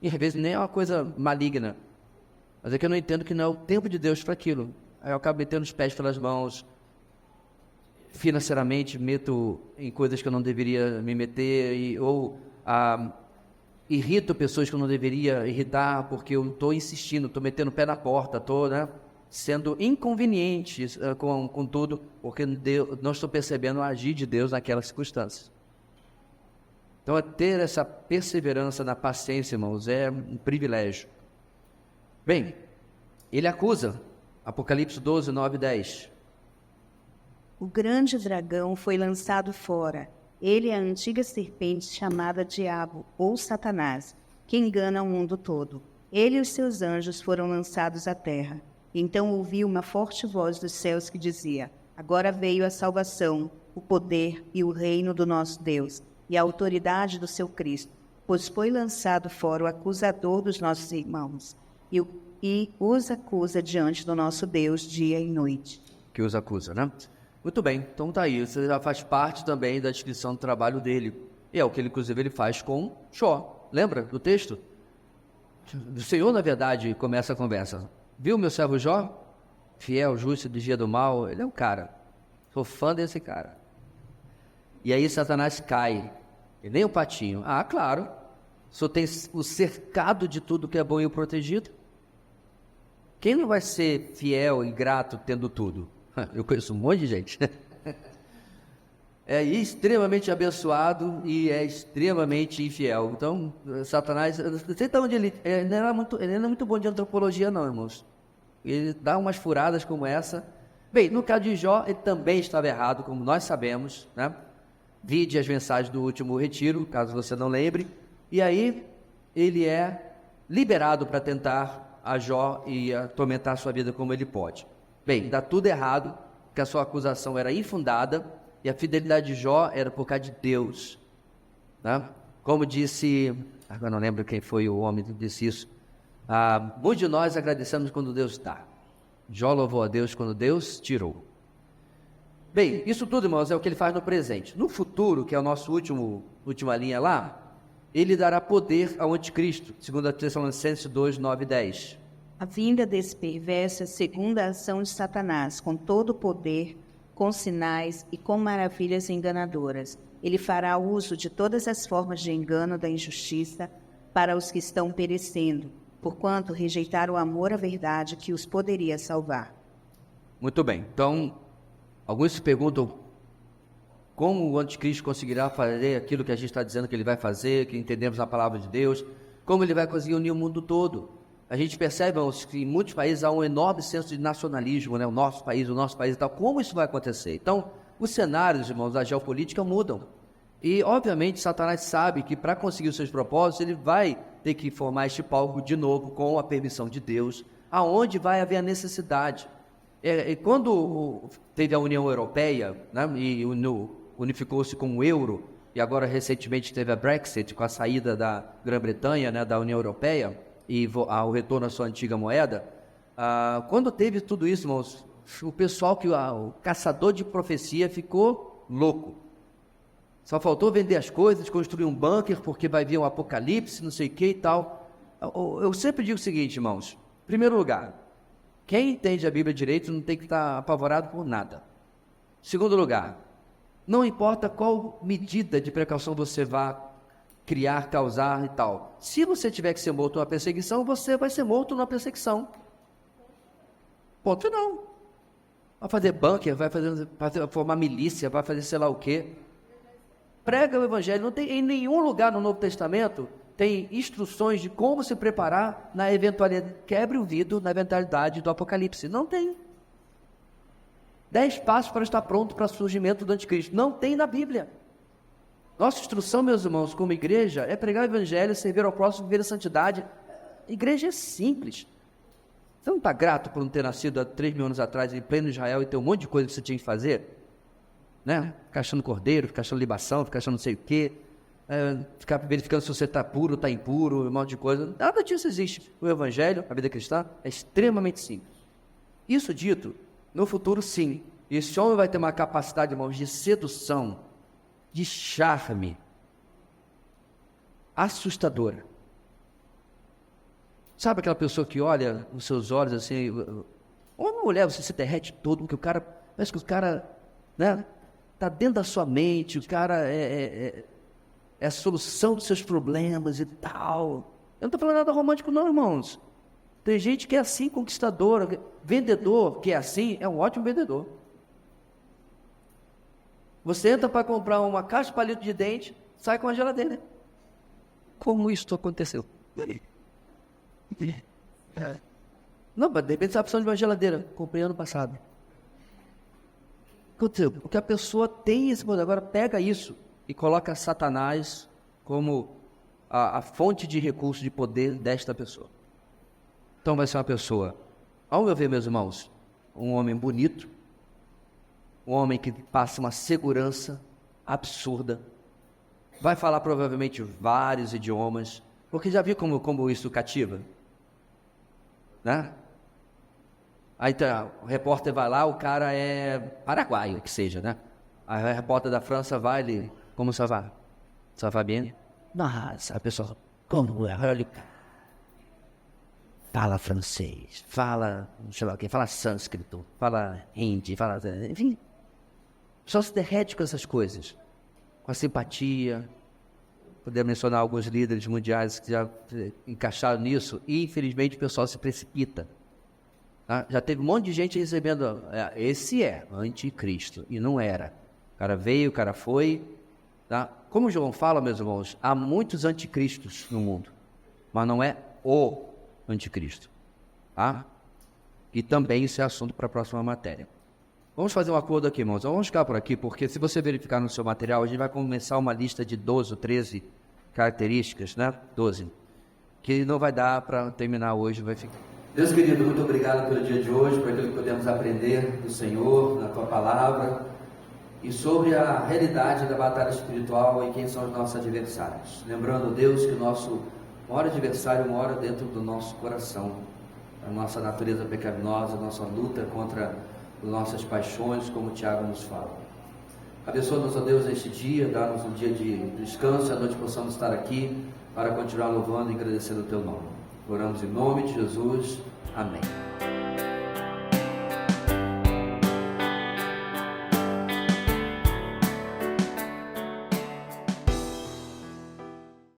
E às vezes nem é uma coisa maligna. Mas é que eu não entendo que não é o tempo de Deus para aquilo. Aí eu acabo metendo os pés pelas mãos. Financeiramente, meto em coisas que eu não deveria me meter. Ou irrito pessoas que eu não deveria irritar, porque eu estou insistindo, estou metendo o pé na porta, estou, né, sendo inconveniente com tudo, porque não estou percebendo o agir de Deus naquelas circunstâncias. Então, ter essa perseverança na paciência, irmãos, é um privilégio. Bem, ele acusa, Apocalipse 12, 9 e 10. O grande dragão foi lançado fora. Ele é a antiga serpente chamada Diabo ou Satanás, que engana o mundo todo. Ele e os seus anjos foram lançados à terra. Então ouvi uma forte voz dos céus que dizia: agora veio a salvação, o poder e o reino do nosso Deus, e a autoridade do seu Cristo, pois foi lançado fora o acusador dos nossos irmãos, e os acusa diante do nosso Deus dia e noite. Que os acusa, né? Muito bem, então tá aí, isso já faz parte também da descrição do trabalho dele. E é o que ele, inclusive, ele faz com Jó. Lembra do texto? O Senhor, na verdade, começa a conversa. Viu meu servo Jó? Fiel, justo, do dia do mal. Ele é um cara. Sou fã desse cara. E aí Satanás cai. E nem o patinho. Ah, claro. O senhor tem o cercado de tudo que é bom e o protegido. Quem não vai ser fiel e grato tendo tudo? Eu conheço um monte de gente. É extremamente abençoado e é extremamente infiel. Então, Satanás, eu não sei de onde ele não é muito bom de antropologia não, irmãos. Ele dá umas furadas como essa. Bem, no caso de Jó, ele também estava errado, como nós sabemos, né? Vide as mensagens do último retiro, caso você não lembre. E aí, ele é liberado para tentar a Jó e atormentar a sua vida como ele pode. Bem, dá tudo errado, porque a sua acusação era infundada, e a fidelidade de Jó era por causa de Deus. Né? Como disse, agora não lembro quem foi o homem que disse isso, muitos de nós agradecemos quando Deus dá. Jó louvou a Deus quando Deus tirou. Bem, isso tudo, irmãos, é o que ele faz no presente. No futuro, que é o nosso última linha lá, ele dará poder ao anticristo, segundo a Tessalonicenses 2, 9 e 10. A vinda desse perverso é segundo a ação de Satanás, com todo o poder, com sinais e com maravilhas enganadoras. Ele fará uso de todas as formas de engano da injustiça para os que estão perecendo, porquanto rejeitaram o amor à verdade que os poderia salvar. Muito bem. Então, alguns se perguntam como o anticristo conseguirá fazer aquilo que a gente está dizendo que ele vai fazer, que entendemos na palavra de Deus, como ele vai conseguir unir o mundo todo. A gente percebe, irmãos, que em muitos países há um enorme senso de nacionalismo, né? O nosso país e tal. Como isso vai acontecer? Então, os cenários, irmãos, da geopolítica mudam. E, obviamente, Satanás sabe que para conseguir os seus propósitos, ele vai ter que formar este palco de novo com a permissão de Deus, aonde vai haver a necessidade. Quando teve a União Europeia, né, e unificou-se com o euro, e agora recentemente teve a Brexit, com a saída da Grã-Bretanha, né, da União Europeia, e o retorno à sua antiga moeda, quando teve tudo isso, irmãos, o pessoal, o caçador de profecia ficou louco. Só faltou vender as coisas, construir um bunker, porque vai vir um apocalipse, não sei o que e tal. Eu sempre digo o seguinte, irmãos. Em primeiro lugar, quem entende a Bíblia direito não tem que estar apavorado por nada. Em segundo lugar, não importa qual medida de precaução você vá criar, causar e tal. Se você tiver que ser morto numa perseguição, você vai ser morto numa perseguição. Ponto final. Vai fazer bunker, vai formar milícia, vai fazer sei lá o quê. Prega o Evangelho. Não tem em nenhum lugar no Novo Testamento tem instruções de como se preparar na eventualidade, quebre o vidro na eventualidade do Apocalipse. Não tem. 10 passos para estar pronto para o surgimento do anticristo. Não tem na Bíblia. Nossa instrução, meus irmãos, como igreja, é pregar o Evangelho, servir ao próximo, viver a santidade. A igreja é simples. Você não está grato por não ter nascido há 3.000 anos atrás em pleno Israel e ter um monte de coisa que você tinha que fazer? Né? Ficar achando cordeiro, ficar achando libação, ficar achando não sei o quê, ficar verificando se você está puro, está impuro, um monte de coisa. Nada disso existe. O Evangelho, a vida cristã, é extremamente simples. Isso dito, no futuro sim, esse homem vai ter uma capacidade, irmãos, de sedução, de charme, assustadora. Sabe aquela pessoa que olha nos seus olhos assim, ou uma mulher, você se derrete todo, porque o cara, parece que o cara, né, está dentro da sua mente, o cara é a solução dos seus problemas e tal. Eu não estou falando nada romântico não, irmãos. Tem gente que é assim, conquistadora, vendedor que é assim, é um ótimo vendedor. Você entra para comprar uma caixa de palito de dente, sai com a geladeira. Como isso aconteceu? Não, mas de repente você está precisando de uma geladeira. Comprei ano passado. Aconteceu? Porque a pessoa tem esse poder. Agora pega isso e coloca Satanás como a fonte de recurso de poder desta pessoa. Então vai ser uma pessoa, ao meu ver, meus irmãos, um homem bonito, um homem que passa uma segurança absurda, vai falar provavelmente vários idiomas, porque já viu como isso cativa? Né? Aí tá, o repórter vai lá, o cara é paraguaio, que seja, né? Aí a repórter da França vai ali, como ça va? Ça va bien? Nossa, a pessoa, como é? Olha, fala francês, fala, sei lá o que, fala sânscrito, fala hindi, fala, enfim. Só se derrete com essas coisas. com a simpatia. Podemos mencionar alguns líderes mundiais que já encaixaram nisso, e infelizmente o pessoal se precipita. Tá? Já teve um monte de gente recebendo, esse é anticristo, e não era. O cara veio, o cara foi. Tá? Como João fala, meus irmãos, há muitos anticristos no mundo, mas não é o anticristo. Tá? E também isso é assunto para a próxima matéria. Vamos fazer um acordo aqui, irmãos. Vamos ficar por aqui, porque se você verificar no seu material, a gente vai começar uma lista de 12 ou 13 características, né? 12. Que não vai dar para terminar hoje, vai ficar. Deus querido, muito obrigado pelo dia de hoje, por aquilo que podemos aprender do Senhor, na Tua Palavra, e sobre a realidade da batalha espiritual e quem são os nossos adversários. Lembrando, Deus, que o nosso maior adversário mora dentro do nosso coração, a nossa natureza pecaminosa, a nossa luta contra nossas paixões, como o Tiago nos fala. Abençoa-nos, ó Deus, neste dia, dá-nos um dia de descanso, à noite possamos estar aqui para continuar louvando e agradecendo o Teu nome. Oramos em nome de Jesus. Amém.